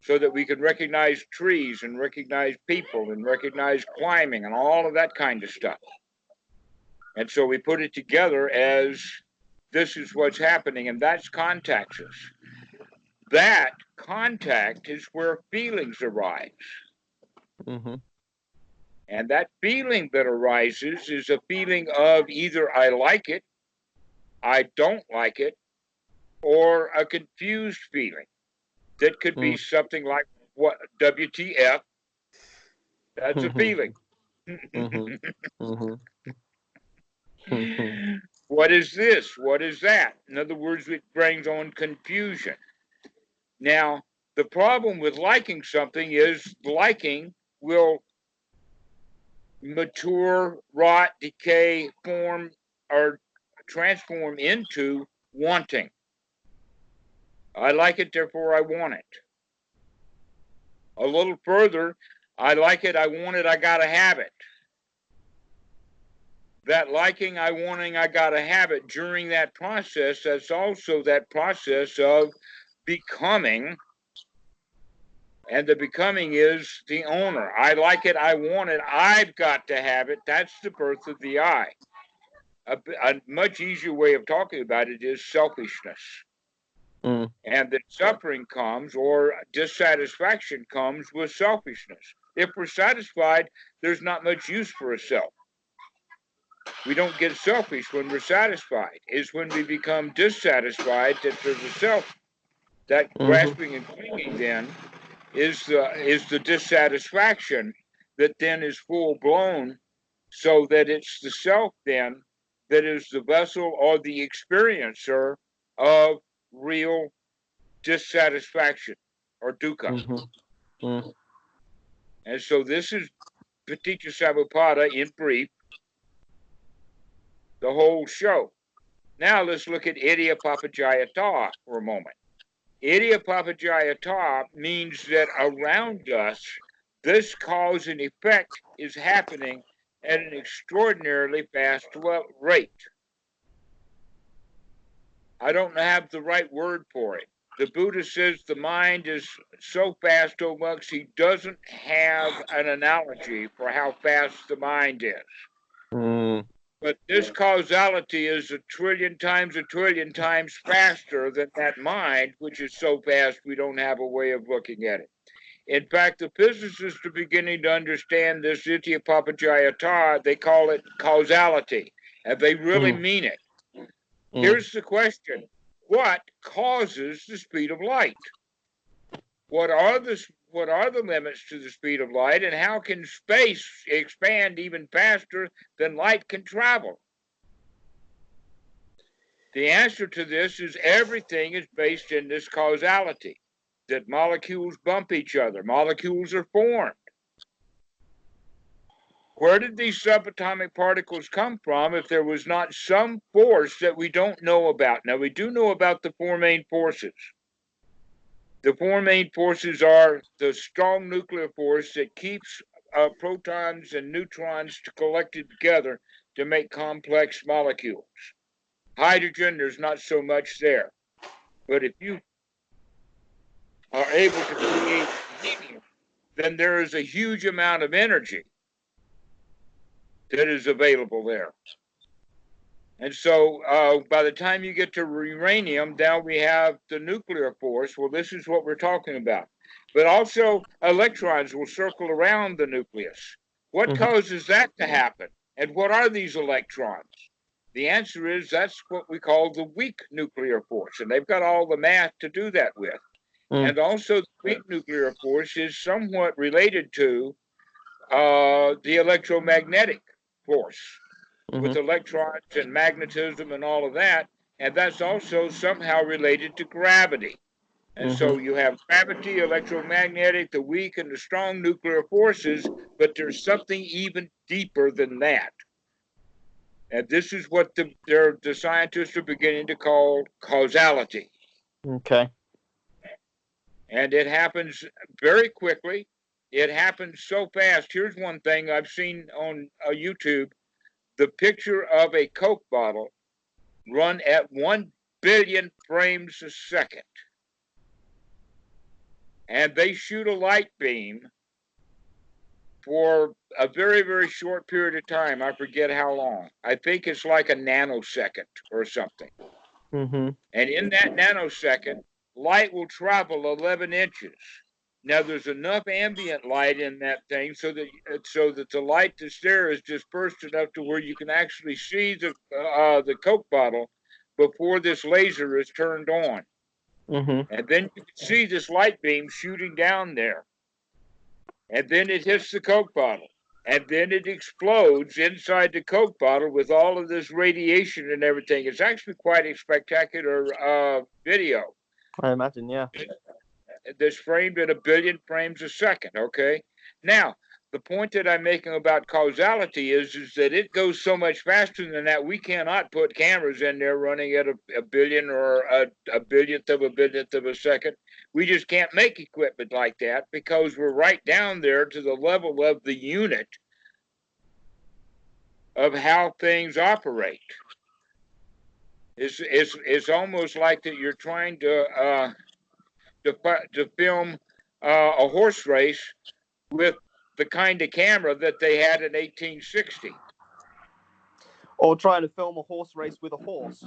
So that we can recognize trees and recognize people and recognize climbing and all of that kind of stuff. And so we put it together as this is what's happening, and that's contacts us. That contact is where feelings arise. Mm-hmm. And that feeling that arises is a feeling of either I like it, I don't like it, or a confused feeling. That could be something like, what, WTF? That's a feeling. Mm-hmm. Mm-hmm. Mm-hmm. What is this? What is that? In other words, it brings on confusion. Now, the problem with liking something is liking will mature, rot, decay, form, or transform into wanting. I like it, therefore I want it. A little further, I like it, I want it, I gotta have it. That liking, I wanting, I gotta have it. During that process, that's also that process of becoming. And the becoming is the owner. I like it, I want it, I've got to have it. That's the birth of the I. A much easier way of talking about it is selfishness. Mm. And that suffering comes, or dissatisfaction comes, with selfishness. If we're satisfied, there's not much use for a self. We don't get selfish when we're satisfied. It's when we become dissatisfied that there's a self. That grasping and clinging then is the dissatisfaction that then is full blown, so that it's the self then that is the vessel or the experiencer of real dissatisfaction or dukkha. And so this is Paticca Samuppada in brief, the whole show. Now let's look at Idiyapapaccayata for a moment. Idiyapapaccayata means that around us, this cause and effect is happening at an extraordinarily fast rate. I don't have the right word for it. The Buddha says the mind is so fast, O monks, he doesn't have an analogy for how fast the mind is. But this causality is a trillion times faster than that mind, which is so fast we don't have a way of looking at it. In fact, the physicists are beginning to understand this Idiyapapaccayata. They call it causality, and they really mean it. Here's the question. What causes the speed of light? What are the limits to the speed of light, and how can space expand even faster than light can travel? The answer to this is everything is based in this causality, that molecules bump each other, molecules are formed. Where did these subatomic particles come from if there was not some force that we don't know about? Now, we do know about the four main forces. The four main forces are the strong nuclear force that keeps protons and neutrons collected together to make complex molecules. Hydrogen, there's not so much there. But if you are able to create helium, then there is a huge amount of energy that is available there. And so by the time you get to uranium, now we have the nuclear force. Well, this is what we're talking about. But also electrons will circle around the nucleus. What causes that to happen? And what are these electrons? The answer is that's what we call the weak nuclear force. And they've got all the math to do that with. And also the weak nuclear force is somewhat related to the electromagnetic force with electrons and magnetism and all of that. And that's also somehow related to gravity. And so you have gravity, electromagnetic, the weak and the strong nuclear forces, but there's something even deeper than that. And this is what the scientists are beginning to call causality. Okay. And it happens very quickly. It happens so fast. Here's one thing I've seen on YouTube. The picture of a Coke bottle run at 1 billion frames a second. And they shoot a light beam for a very, very short period of time. I forget how long. I think it's like a nanosecond or something. And in that nanosecond, light will travel 11 inches. Now, there's enough ambient light in that thing so that the light that's there is dispersed enough to where you can actually see the Coke bottle before this laser is turned on. And then you can see this light beam shooting down there. And then it hits the Coke bottle. And then it explodes inside the Coke bottle with all of this radiation and everything. It's actually quite a spectacular video. I imagine, yeah. That's framed at 1 billion frames a second, okay? Now, the point that I'm making about causality is that it goes so much faster than that. We cannot put cameras in there running at a billion or a billionth of a second. We just can't make equipment like that because we're right down there to the level of the unit of how things operate. It's almost like that you're trying to film a horse race with the kind of camera that they had in 1860. Or trying to film a horse race with a horse.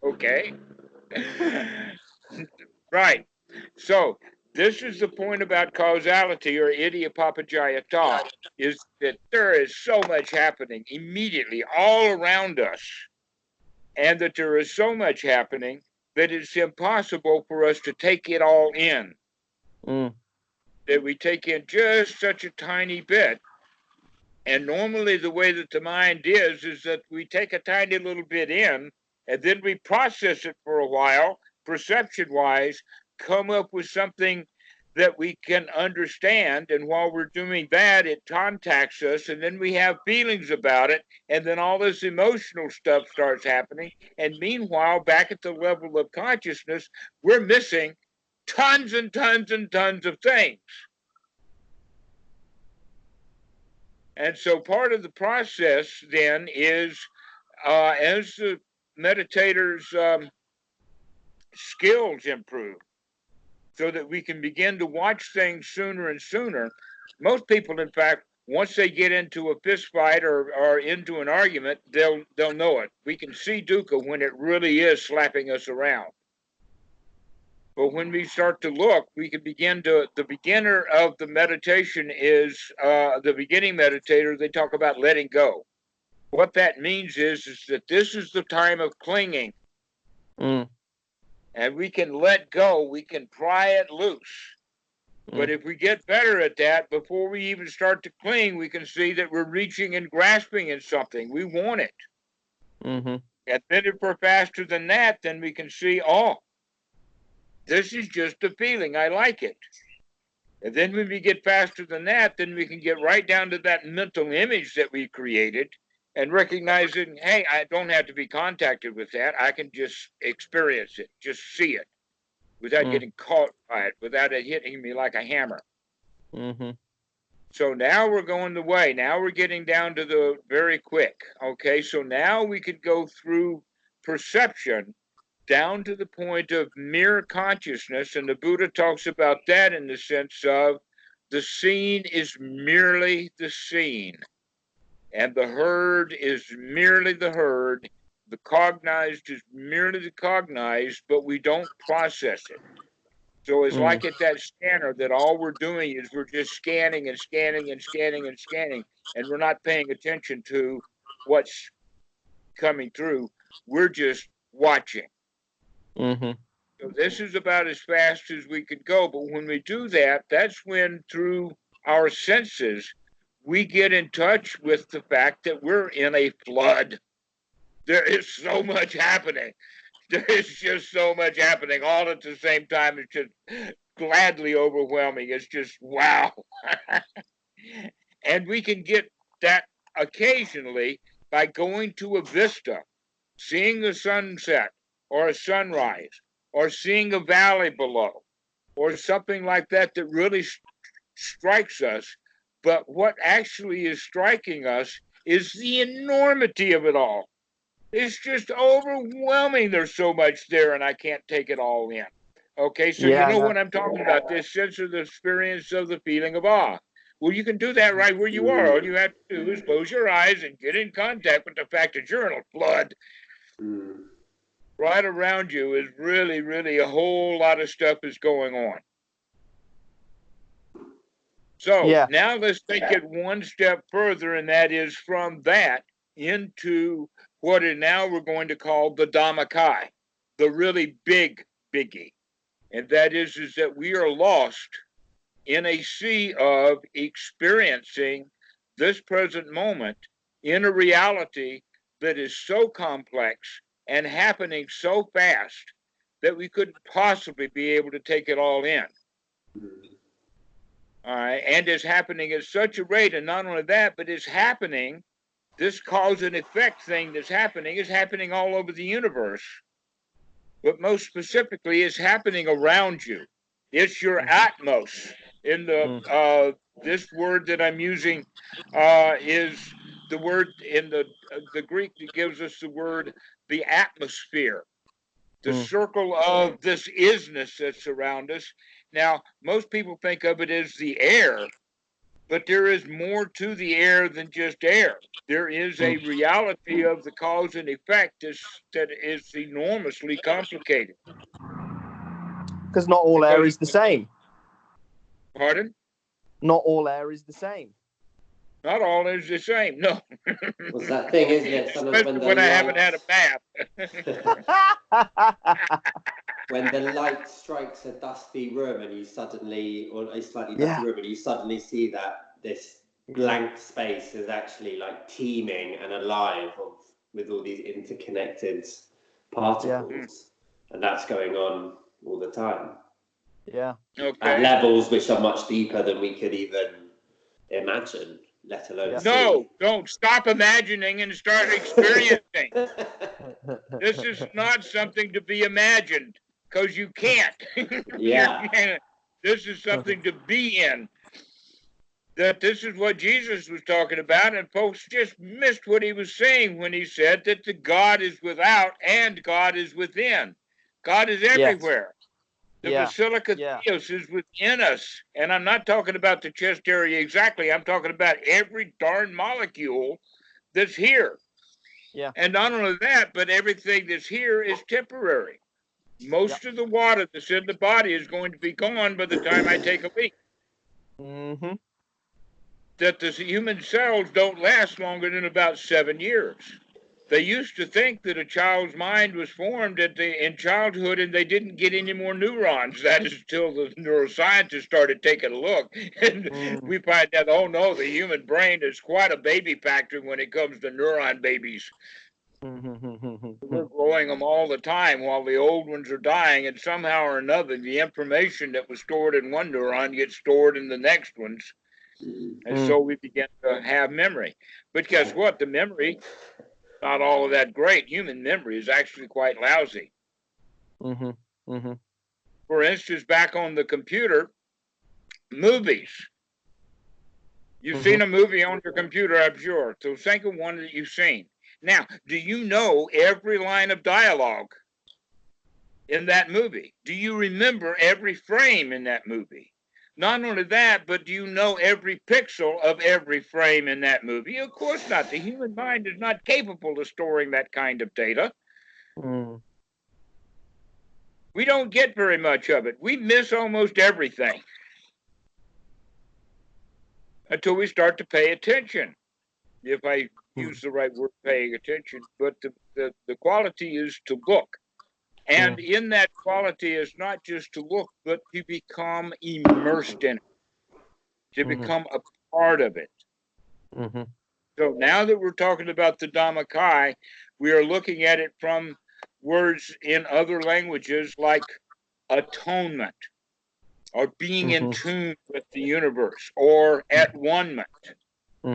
Okay. Right. So this is the point about causality or idiopapagayata, is that there is so much happening immediately all around us, and that there is so much happening that it's impossible for us to take it all in. That we take in just such a tiny bit. And normally the way that the mind is that we take a tiny little bit in, and then we process it for a while, perception-wise, come up with something that we can understand. And while we're doing that, it contacts us, and then we have feelings about it, and then all this emotional stuff starts happening. And meanwhile, back at the level of consciousness, we're missing tons and tons and tons of things. And so part of the process then is, as the meditator's skills improve, so that we can begin to watch things sooner and sooner. Most people, in fact, once they get into a fist fight or into an argument, they'll know it. We can see dukkha when it really is slapping us around. But when we start to look, we can begin to, the beginner of the meditation is, the beginning meditator, they talk about letting go. What that means is that this is the time of clinging. And we can let go, we can pry it loose. But if we get better at that, before we even start to cling, we can see that we're reaching and grasping in something. We want it. And then if we're faster than that, then we can see, oh, this is just a feeling. I like it. And then when we get faster than that, then we can get right down to that mental image that we created and recognizing, hey, I don't have to be contacted with that. I can just experience it, just see it without getting caught by it, without it hitting me like a hammer. So now we're going the way. Now we're getting down to the very quick. Okay, so now we could go through perception down to the point of mere consciousness, and the Buddha talks about that in the sense of the seen is merely the seen, and the heard is merely the heard, the cognized is merely the cognized, but we don't process it. So it's like at that scanner that all we're doing is we're just scanning and scanning and scanning and scanning, and we're not paying attention to what's coming through. We're just watching. So this is about as fast as we could go. But when we do that, that's when through our senses, we get in touch with the fact that we're in a flood. There is so much happening. There is just so much happening all at the same time. It's just gladly overwhelming. It's just, wow. And we can get that occasionally by going to a vista, seeing the sunset, or a sunrise, or seeing a valley below, or something like that that really strikes us. But what actually is striking us is the enormity of it all. It's just overwhelming. There's so much there, and I can't take it all in. Okay, so you know what I'm talking about, this sense of the experience of the feeling of awe. Well, you can do that right where you are. All you have to do is close your eyes and get in contact with the fact that you're in a flood. Right around you is really, really a whole lot of stuff is going on. So now let's take it one step further, and that is from that into what is now we're going to call the Dhammakai, the really big biggie. And that is that we are lost in a sea of experiencing this present moment in a reality that is so complex and happening so fast that we couldn't possibly be able to take it all in. All right, and is happening at such a rate, and not only that, but it's happening. This cause and effect thing that's happening is happening all over the universe, but most specifically, it's happening around you. It's your atmos. In the this word that I'm using is the word in the Greek that gives us the word the atmosphere, the circle of this isness that's around us. Now, most people think of it as the air, but there is more to the air than just air. There is a reality of the cause and effect that is enormously complicated. Because not all air is the same. Pardon? Not all air is the same. Not all is the same, no. What's that thing, isn't it? Sometimes When I haven't had a bath. When the light strikes a dusty room and you suddenly, or a slightly dusty room, and you suddenly see that this blank space is actually like teeming and alive with all these interconnected particles. And that's going on all the time. Yeah. Okay. At levels which are much deeper than we could even imagine, let alone see. No, don't stop imagining and start experiencing. This is not something to be imagined, because you can't. Yeah. This is something to be in. That this is what Jesus was talking about, and folks just missed what he was saying when he said that the God is without and God is within. God is everywhere. The Basilica Theos is within us. And I'm not talking about the chest area exactly. I'm talking about every darn molecule that's here. Yeah. And not only that, but everything that's here is temporary. Most of the water that's in the body is going to be gone by the time I take a leak. Mm-hmm. That the human cells don't last longer than about 7 years. They used to think that a child's mind was formed in childhood and they didn't get any more neurons. That is until the neuroscientists started taking a look. And we find out, oh no, the human brain is quite a baby factory when it comes to neuron babies. We're growing them all the time while the old ones are dying, and somehow or another, the information that was stored in one neuron gets stored in the next ones. And so we begin to have memory. But guess what? The memory, not all of that great. Human memory is actually quite lousy. For instance, back on the computer, movies. You've seen a movie on your computer, I'm sure. So think of one that you've seen. Now, do you know every line of dialogue in that movie? Do you remember every frame in that movie? Not only that, but do you know every pixel of every frame in that movie? Of course not. The human mind is not capable of storing that kind of data. We don't get very much of it. We miss almost everything until we start to pay attention. If I use the right word, paying attention, but the quality is to look. And in that quality is not just to look, but to become immersed in it, to become a part of it. So now that we're talking about the Dhammakai, we are looking at it from words in other languages like atonement, or being in tune with the universe, or at one-ment.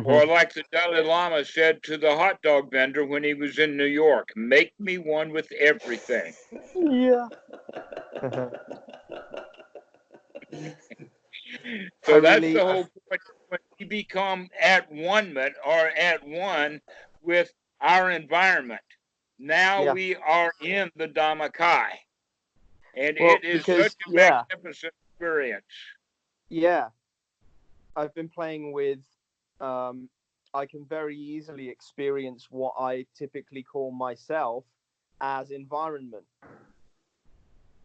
Or like the Dalai Lama said to the hot dog vendor when he was in New York, make me one with everything. Yeah. So that's the whole point. When we become at one-ment or at one with our environment, now we are in the Dhammakai. And it is such a magnificent experience. Yeah. I've been playing with I can very easily experience what I typically call myself as environment.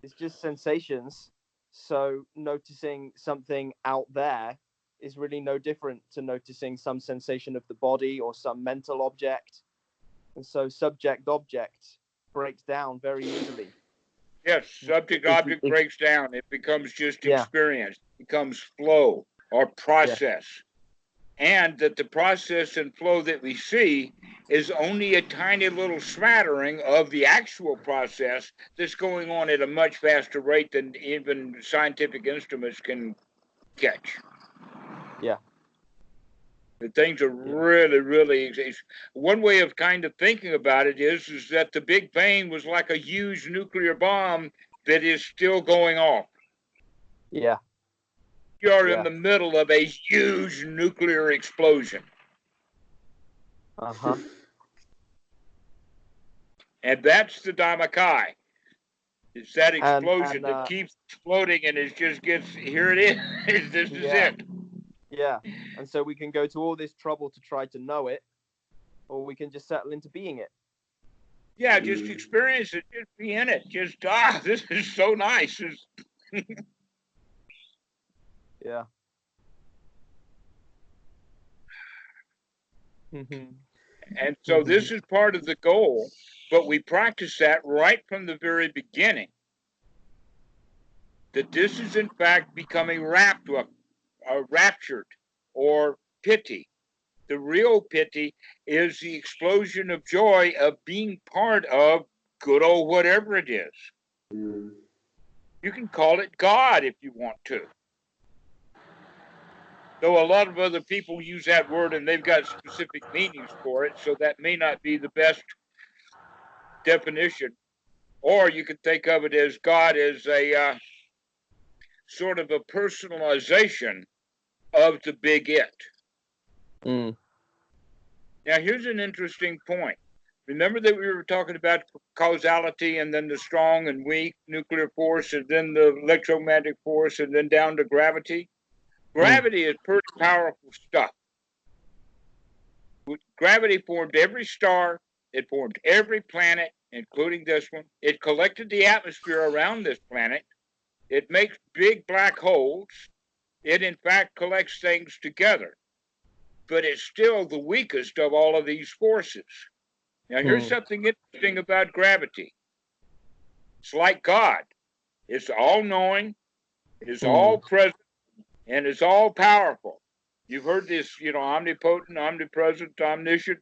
It's just sensations. So noticing something out there is really no different to noticing some sensation of the body or some mental object. And so subject-object breaks down very easily. Yes, subject-object breaks down. It becomes just experience. It becomes flow or process. and that the process and flow that we see is only a tiny little smattering of the actual process that's going on at a much faster rate than even scientific instruments can catch. Yeah. The things are really, really. One way of kind of thinking about it is that the Big Bang was like a huge nuclear bomb that is still going off. Yeah. You're in the middle of a huge nuclear explosion. Uh-huh. And that's the Dhammakai. It's that explosion and, that keeps exploding and it just gets, here it is. This is it. Yeah. And so we can go to all this trouble to try to know it, or we can just settle into being it. Yeah, just experience it. Just be in it. Just, this is so nice. Yeah. Mm-hmm. And so this is part of the goal, but we practice that right from the very beginning. That this is in fact becoming raptured or piti. The real piti is the explosion of joy of being part of good old whatever it is. You can call it God if you want to. Though a lot of other people use that word and they've got specific meanings for it, so that may not be the best definition. Or you could think of it as God as a sort of a personalization of the big it. Now, here's an interesting point. Remember that we were talking about causality and then the strong and weak nuclear force and then the electromagnetic force and then down to gravity? Gravity is pretty powerful stuff. Gravity formed every star. It formed every planet, including this one. It collected the atmosphere around this planet. It makes big black holes. It, in fact, collects things together. But it's still the weakest of all of these forces. Now, here's something interesting about gravity. It's like God. It's all-knowing. It's all present. And it's all powerful. You've heard this, omnipotent, omnipresent, omniscient.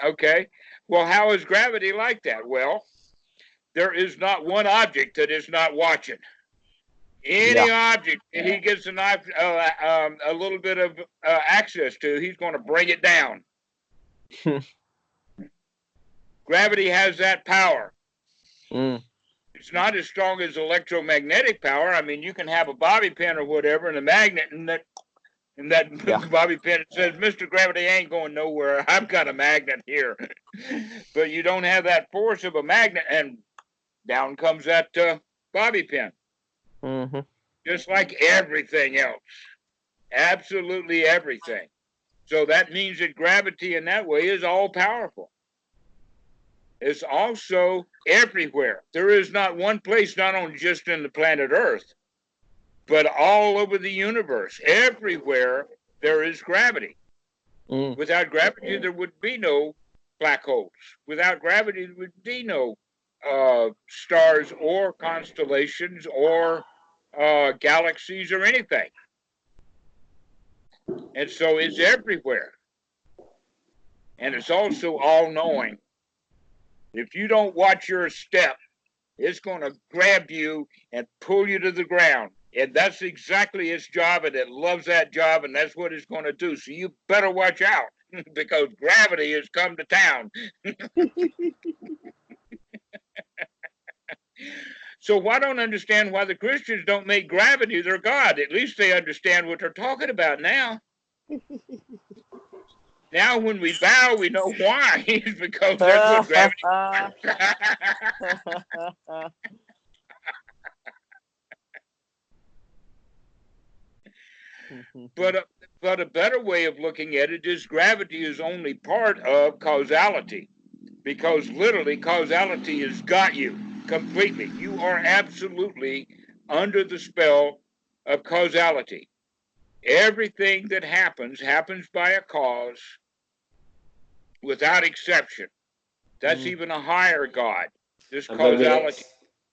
Okay. Well, how is gravity like that? Well, there is not one object that is not watching. Any object that he gets a little bit of access to, he's going to bring it down. Gravity has that power. It's not as strong as electromagnetic power. I mean, you can have a bobby pin or whatever and a magnet, and that bobby pin says, Mr. Gravity ain't going nowhere. I've got a magnet here. But you don't have that force of a magnet, and down comes that bobby pin. Just like everything else. Absolutely everything. So that means that gravity in that way is all powerful. It's also everywhere. There is not one place, not only just in the planet Earth, but all over the universe. Everywhere there is gravity. Without gravity, there would be no black holes. Without gravity, there would be no stars or constellations or galaxies or anything. And so it's everywhere. And it's also all-knowing. If you don't watch your step, it's going to grab you and pull you to the ground. And that's exactly its job, and it loves that job, and that's what it's going to do. So you better watch out, because gravity has come to town. So I don't understand why the Christians don't make gravity their God. At least they understand what they're talking about now. Now, when we bow, we know why. It's because that's what gravity But a better way of looking at it is gravity is only part of causality. Because literally, causality has got you completely. You are absolutely under the spell of causality. Everything that happens by a cause without exception. That's even a higher God. This causality.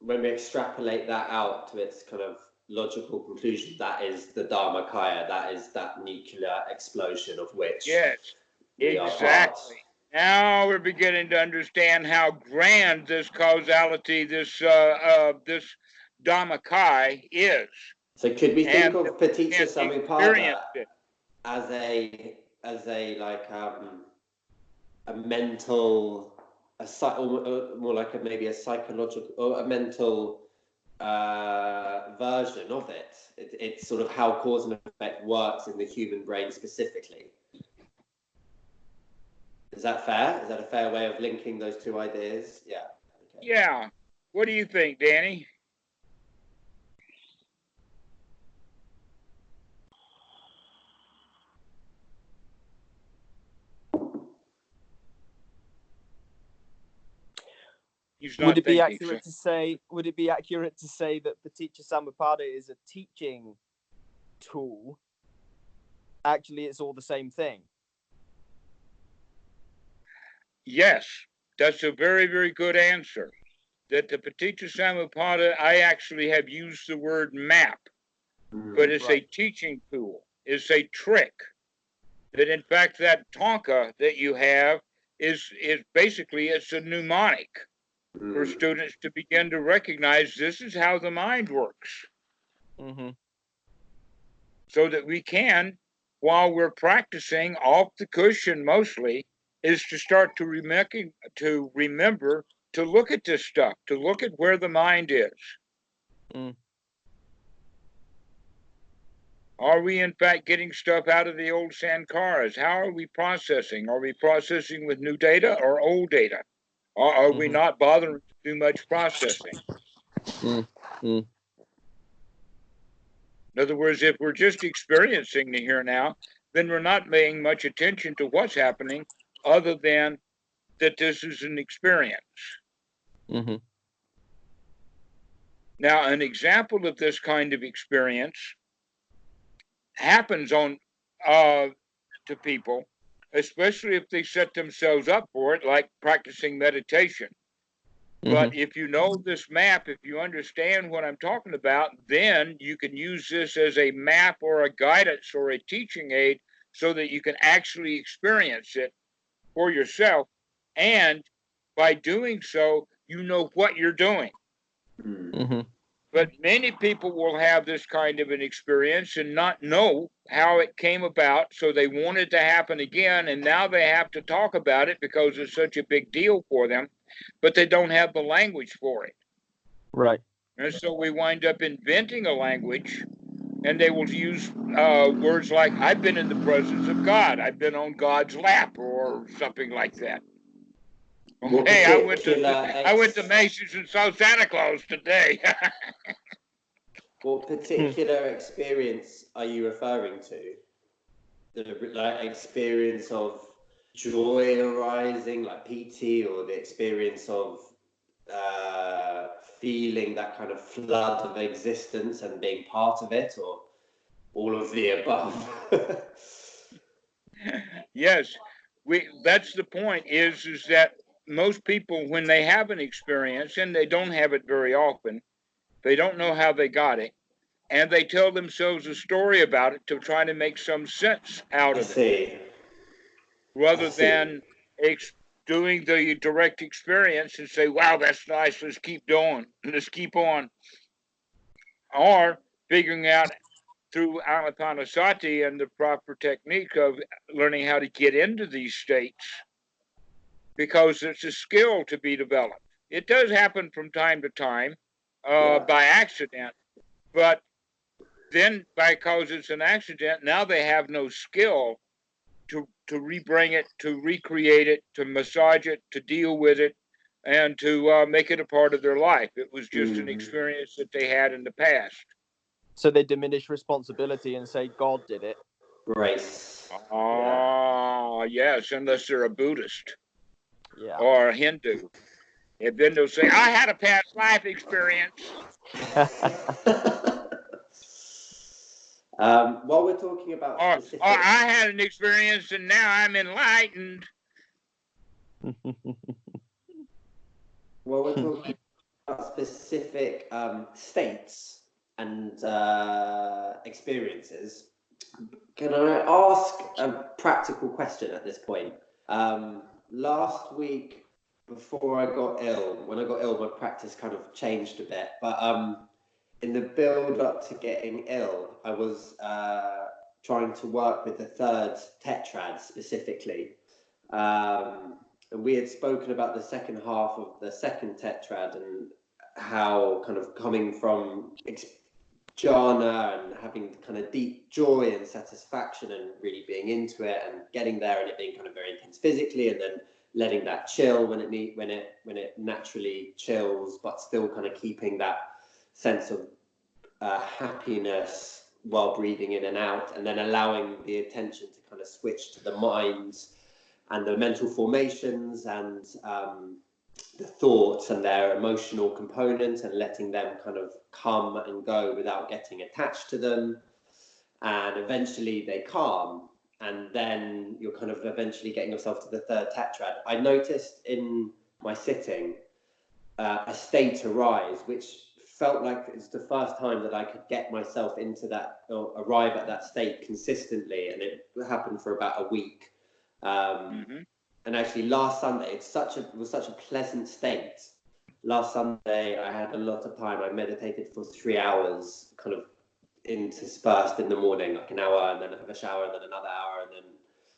When we extrapolate that out to its kind of logical conclusion. That is the Dharmakaya. That is that nuclear explosion of which Yes, we are part. exactly. Now we're beginning to understand how grand this causality, this Dhammakai is. So could we think of Paticca and Samuppada it. as a like a mental, or more like maybe a psychological or a mental version of it? It's sort of how cause and effect works in the human brain specifically. Is that fair? Is that a fair way of linking those two ideas? Yeah. Okay. Yeah. What do you think, Danny? Would it be accurate to say that Paticca Samuppada is a teaching tool? Actually, it's all the same thing. Yes, that's a very, very good answer. That the Paticca Samuppada, I actually have used the word map, but it's a teaching tool. It's a trick. That in fact that Tonka that you have is basically, it's a mnemonic for students to begin to recognize this is how the mind works. Mm-hmm. So that we can, while we're practicing off the cushion mostly, is to start to remember to look at this stuff, to look at where the mind is. Mm. Are we in fact getting stuff out of the old sankaras? How are we processing? Are we processing with new data or old data? Or are we not bothering to do much processing? In other words, if we're just experiencing the here now, then we're not paying much attention to what's happening other than that this is an experience. Mm-hmm. Now, an example of this kind of experience happens to people, especially if they set themselves up for it, like practicing meditation. But if you know this map, if you understand what I'm talking about, then you can use this as a map or a guidance or a teaching aid so that you can actually experience it for yourself. And by doing so, you know what you're doing. Mm-hmm. But many people will have this kind of an experience and not know how it came about, so they want it to happen again, and now they have to talk about it because it's such a big deal for them, but they don't have the language for it. Right. And so we wind up inventing a language, and they will use words like, I've been in the presence of God, I've been on God's lap, or something like that. Hey, I went to Macy's and saw Santa Claus today. What particular experience are you referring to? The experience of joy arising, like PT, or the experience of feeling that kind of flood of existence and being part of it, or all of the above? Yes, that's the point, is that most people, when they have an experience, and they don't have it very often, they don't know how they got it, and they tell themselves a story about it to try to make some sense out of it. Rather than doing the direct experience and say, wow, that's nice, let's keep going, let's keep on. Or figuring out through Anapanasati and the proper technique of learning how to get into these states, because it's a skill to be developed. It does happen from time to time by accident, but then because it's an accident, now they have no skill to rebring it, to recreate it, to massage it, to deal with it, and to make it a part of their life. It was just an experience that they had in the past. So they diminish responsibility and say God did it. Grace. Yes, unless they're a Buddhist or a Hindu. And then they'll say, I had a past life experience. While we're talking about specific... or I had an experience and now I'm enlightened. While we're talking about specific states and experiences. Can I ask a practical question at this point? Last week, before I got ill, when I got ill, my practice kind of changed a bit. But in the build up to getting ill, I was trying to work with the third tetrad specifically. And we had spoken about the second half of the second tetrad and how kind of coming from jhana and having kind of deep joy and satisfaction and really being into it and getting there and it being kind of very intense physically and then letting that chill when it naturally chills, but still kind of keeping that sense of happiness while breathing in and out, and then allowing the attention to kind of switch to the mind and the mental formations and the thoughts and their emotional components and letting them kind of come and go without getting attached to them. And eventually they calm. And then you're kind of eventually getting yourself to the third tetrad. I noticed in my sitting a state arise, which felt like it's the first time that I could get myself into that or arrive at that state consistently. And it happened for about a week. And actually last Sunday, it was such a pleasant state. Last Sunday, I had a lot of time. I meditated for 3 hours, kind of interspersed in the morning, like an hour, and then have a shower, and then another hour, and then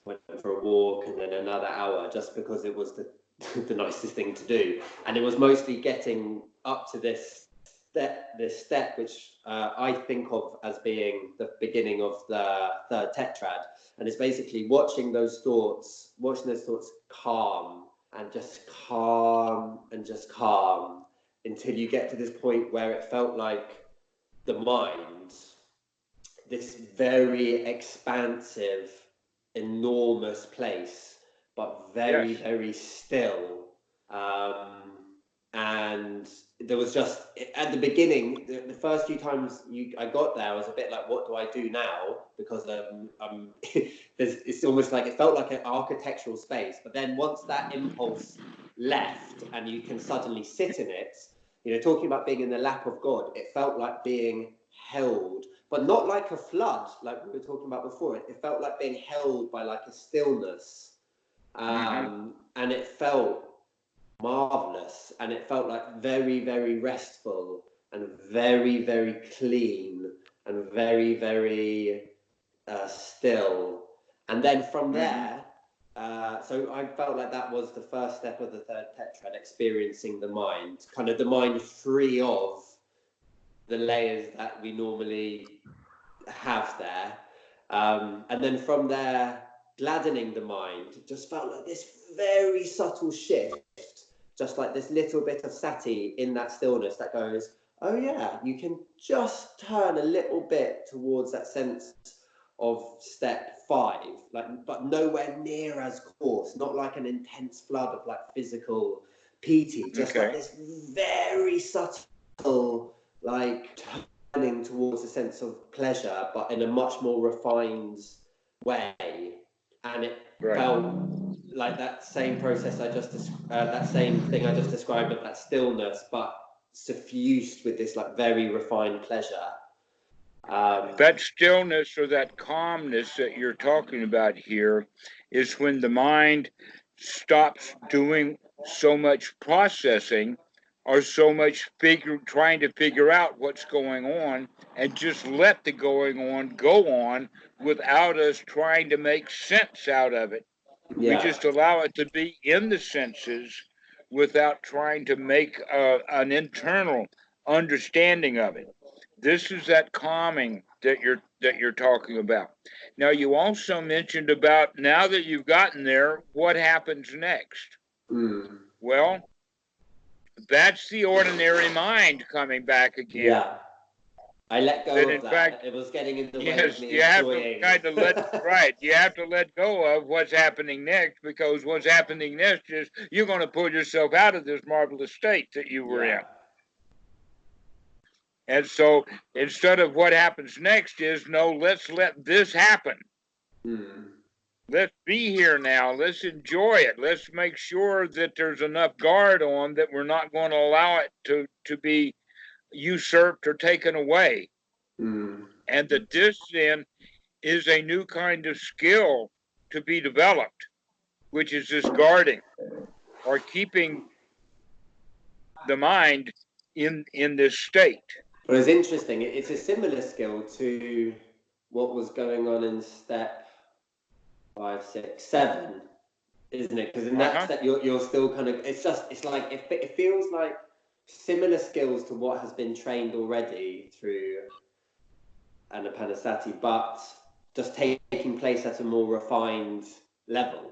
went for a walk, and then another hour, just because it was the nicest thing to do. And it was mostly getting up to this step, which I think of as being the beginning of the third tetrad. And it's basically watching those thoughts calm and just calm and just calm until you get to this point where it felt like the mind, this very expansive, enormous place, but very, very still. And there was just, at the beginning, the first few times I got there, I was a bit like, what do I do now? Because it's almost like, it felt like an architectural space. But then once that impulse left and you can suddenly sit in it, talking about being in the lap of God, it felt like being held, but not like a flood, like we were talking about before. It felt like being held by like a stillness. And it felt marvelous, and it felt like very, very restful and very, very clean and very, very still. And then from there, so I felt like that was the first step of the third tetrad, experiencing the mind, kind of the mind free of the layers that we normally have there. And then from there, gladdening the mind, just felt like this very subtle shift, just like this little bit of sati in that stillness that goes, oh yeah, you can just turn a little bit towards that sense of step 5, but nowhere near as coarse, not like an intense flood of like physical PT, just like this very subtle, like turning towards a sense of pleasure, but in a much more refined way. And it felt like that same process that same thing I just described, of that stillness, but suffused with this like very refined pleasure. That stillness or that calmness that you're talking about here is when the mind stops doing so much processing or so much trying to figure out what's going on, and just let the going on go on without us trying to make sense out of it. We just allow it to be in the senses without trying to make an internal understanding of it. This is that calming that you're talking about. Now, you also mentioned about, now that you've gotten there, what happens next? Well, that's the ordinary mind coming back again. Yeah. I let go of that. Fact, it was getting in the way of me enjoying. You have to let go of what's happening next, because what's happening next is you're going to pull yourself out of this marvelous state that you were in. And so instead of what happens next is, no, let's let this happen. Let's be here now. Let's enjoy it. Let's make sure that there's enough guard on, that we're not going to allow it to be usurped or taken away. Mm. And that this then is a new kind of skill to be developed, which is this guarding or keeping the mind in this state. Well, it's interesting. It's a similar skill to what was going on in step 5, 6, 7, isn't it? Because in that step, you're still kind of. It's like it feels like similar skills to what has been trained already through Anapanasati, but just taking place at a more refined level.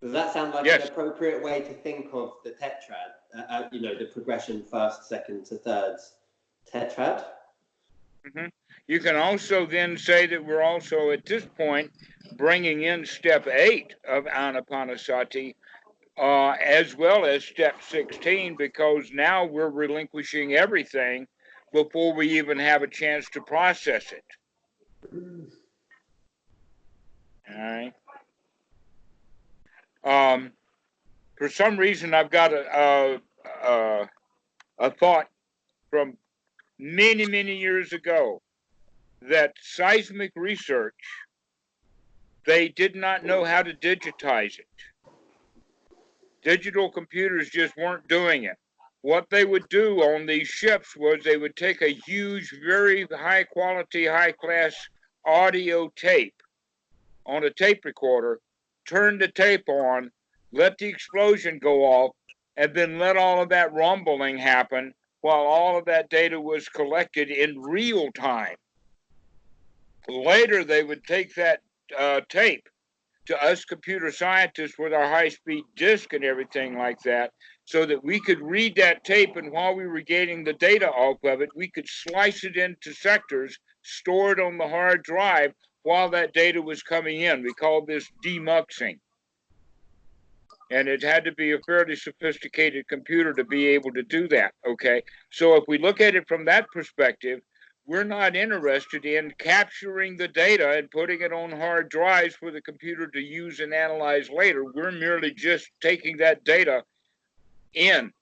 Does that sound like an appropriate way to think of the tetrad? The progression first, second to thirds tetrad? Mm-hmm. You can also then say that we're also at this point bringing in step 8 of Anapanasati as well as step 16, because now we're relinquishing everything before we even have a chance to process it. All right. For some reason, I've got a thought from many, many years ago that seismic research, they did not know how to digitize it. Digital computers just weren't doing it. What they would do on these ships was they would take a huge, very high quality, high class audio tape on a tape recorder, turn the tape on, let the explosion go off, and then let all of that rumbling happen while all of that data was collected in real time. Later, they would take that tape to us computer scientists with our high-speed disk and everything like that, so that we could read that tape, and while we were getting the data off of it, we could slice it into sectors, store it on the hard drive while that data was coming in. We called this demuxing. And it had to be a fairly sophisticated computer to be able to do that, okay? So if we look at it from that perspective, we're not interested in capturing the data and putting it on hard drives for the computer to use and analyze later. We're merely just taking that data in,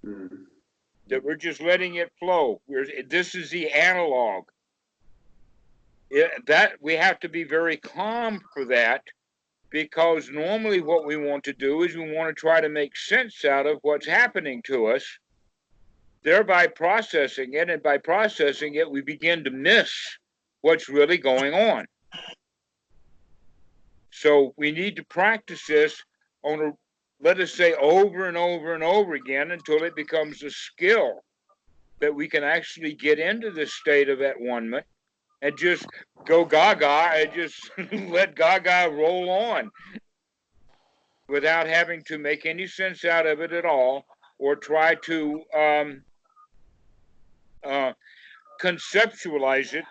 that we're just letting it flow. This is the analog. That we have to be very calm for that, because normally what we want to do is we want to try to make sense out of what's happening to us, thereby processing it, and by processing it, we begin to miss what's really going on. So we need to practice this on let us say, over and over and over again until it becomes a skill that we can actually get into this state of at-one-ment and just go gaga and just let gaga roll on without having to make any sense out of it at all, or try to conceptualize it.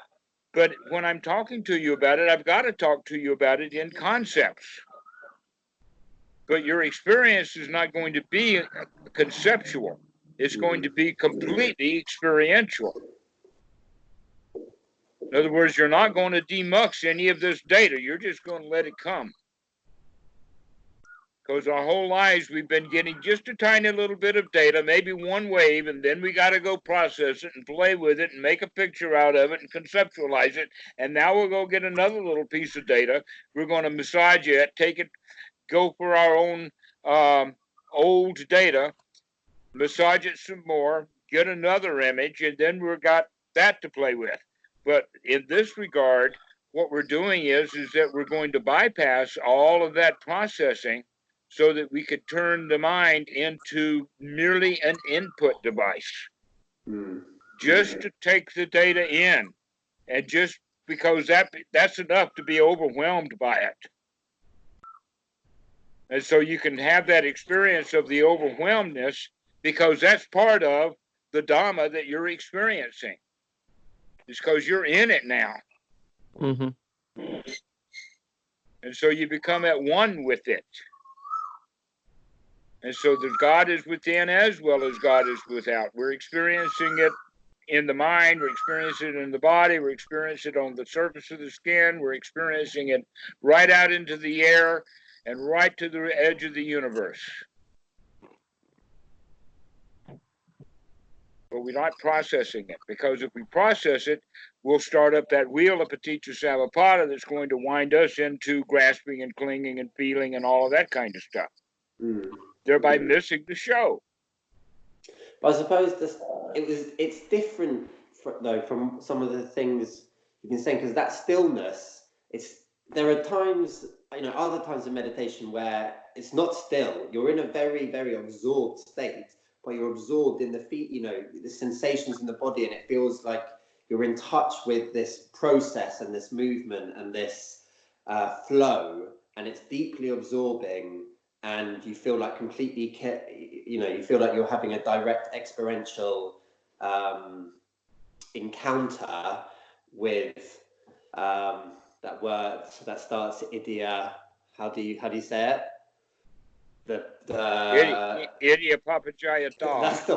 But when I'm talking to you about it, I've got to talk to you about it in concepts. But your experience is not going to be conceptual. It's going to be completely experiential. In other words, you're not going to demux any of this data. You're just going to let it come. Because our whole lives, we've been getting just a tiny little bit of data, maybe one wave, and then we got to go process it and play with it and make a picture out of it and conceptualize it. And now we'll go get another little piece of data. We're going to massage it, take it, go for our own old data, massage it some more, get another image, and then we've got that to play with. But in this regard, what we're doing is that we're going to bypass all of that processing so that we could turn the mind into merely an input device. Just to take the data in, and just because that's enough to be overwhelmed by it. And so you can have that experience of the overwhelmedness, because that's part of the Dhamma that you're experiencing. It's because you're in it now. Mm-hmm. And so you become at one with it. And so the God is within as well as God is without. We're experiencing it in the mind, we're experiencing it in the body, we're experiencing it on the surface of the skin, we're experiencing it right out into the air and right to the edge of the universe. but we're not processing it. Because if we process it, we'll start up that wheel of paticca samuppada that's going to wind us into grasping and clinging and feeling and all of that kind of stuff, thereby missing the show. But I suppose it's different from some of the things you've been saying, because that stillness, there are times, other times in meditation where it's not still. You're in a very, very absorbed state, but you're absorbed in the sensations in the body, and it feels like you're in touch with this process and this movement and this flow, and it's deeply absorbing, and you feel like completely, you feel like you're having a direct experiential encounter with that word that starts idea. How do you say it? Idiopapagayata. That's the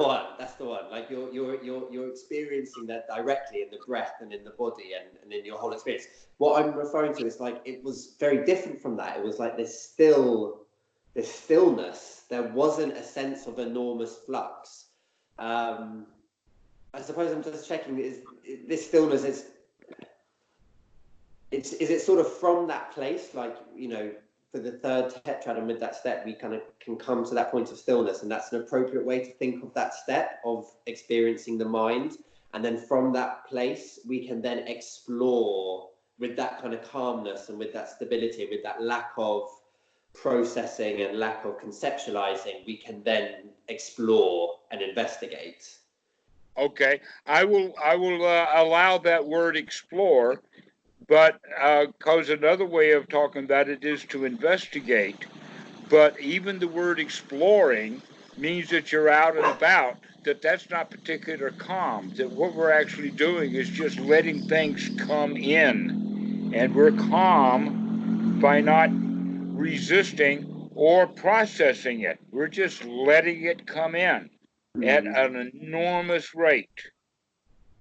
one. Like you're experiencing that directly in the breath and in the body and in your whole experience. What I'm referring to is like, it was very different from that. It was like this stillness. There wasn't a sense of enormous flux. I suppose I'm just checking, this stillness is it sort of from that place, like, for the third tetrad and with that step, we kind of can come to that point of stillness, and that's an appropriate way to think of that step of experiencing the mind. And then from that place, we can then explore with that kind of calmness and with that stability, with that lack of processing and lack of conceptualizing, we can then explore and investigate. Okay, I will allow that word explore, but because another way of talking about it is to investigate. But even the word exploring means that you're out and about, that's not particular calm, that what we're actually doing is just letting things come in. And we're calm by not resisting or processing it. We're just letting it come in at an enormous rate.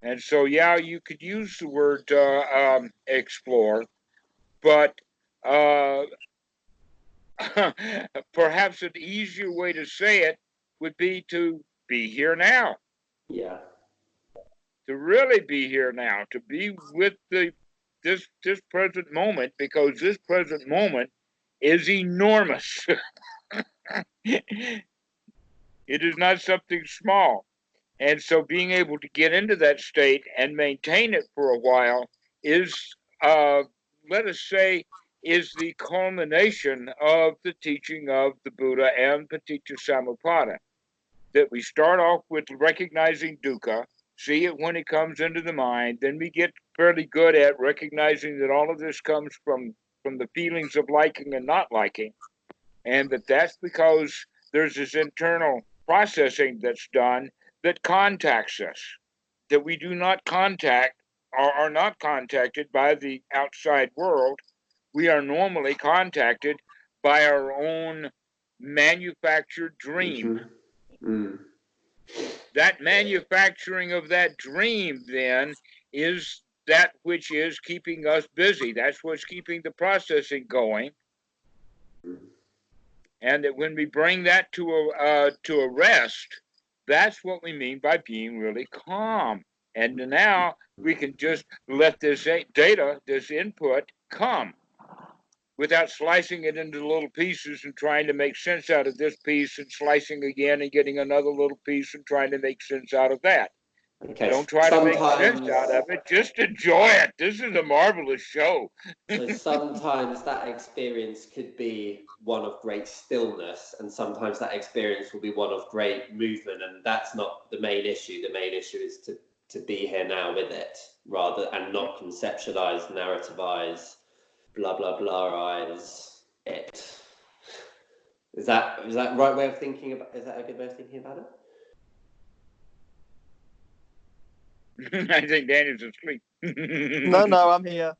And so, yeah, you could use the word explore, but perhaps an easier way to say it would be to be here now. Yeah. To really be here now, to be with this present moment, because this present moment is enormous. It is not something small. And so being able to get into that state and maintain it for a while is, let us say, is the culmination of the teaching of the Buddha and Paticca Samuppada. That we start off with recognizing dukkha, see it when it comes into the mind, then we get fairly good at recognizing that all of this comes from the feelings of liking and not liking, and that's because there's this internal processing that's done that contacts us, that we do not contact or are not contacted by the outside world. We are normally contacted by our own manufactured dream. That manufacturing of that dream then is that which is keeping us busy. That's what's keeping the processing going. And that when we bring that to a rest, that's what we mean by being really calm. And now we can just let this data, this input, come without slicing it into little pieces and trying to make sense out of this piece and slicing again and getting another little piece and trying to make sense out of that. Okay. Don't try to make sense out of it. Just enjoy it. This is a marvelous show. So sometimes that experience could be one of great stillness, and sometimes that experience will be one of great movement, and that's not the main issue. The main issue is to be here now with it, rather, and not conceptualize, narrativize, blah blah blahize it. Is that right way of thinking about? Is that a good way of thinking about it? I think Daniel's asleep. No, I'm here.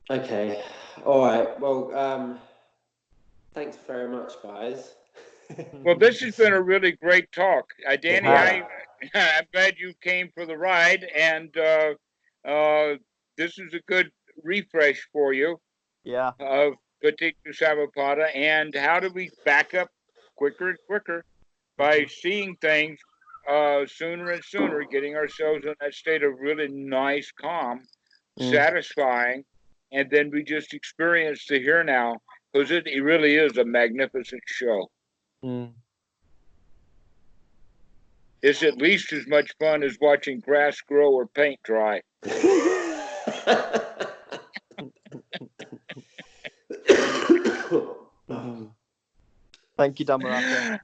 Okay. All right. Well, thanks very much, guys. Well, this has been a really great talk. Danny, I'm glad you came for the ride, and this is a good refresh for you Yeah. of Paticca Samuppada, and how do we back up quicker and quicker by seeing things sooner and sooner, getting ourselves in that state of really nice calm, satisfying, and then we just experience the here now, because it really is a magnificent show. It's at least as much fun as watching grass grow or paint dry. Thank you, Dhammarato.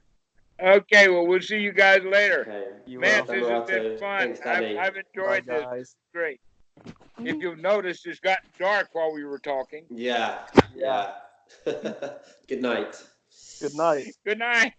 Okay, well, we'll see you guys later. Okay. You Man, will. this has been fun. Thanks, Danny. I've enjoyed Bye, this. guys. Great. If you've noticed, it's gotten dark while we were talking. Yeah. Good night. Good night. Good night.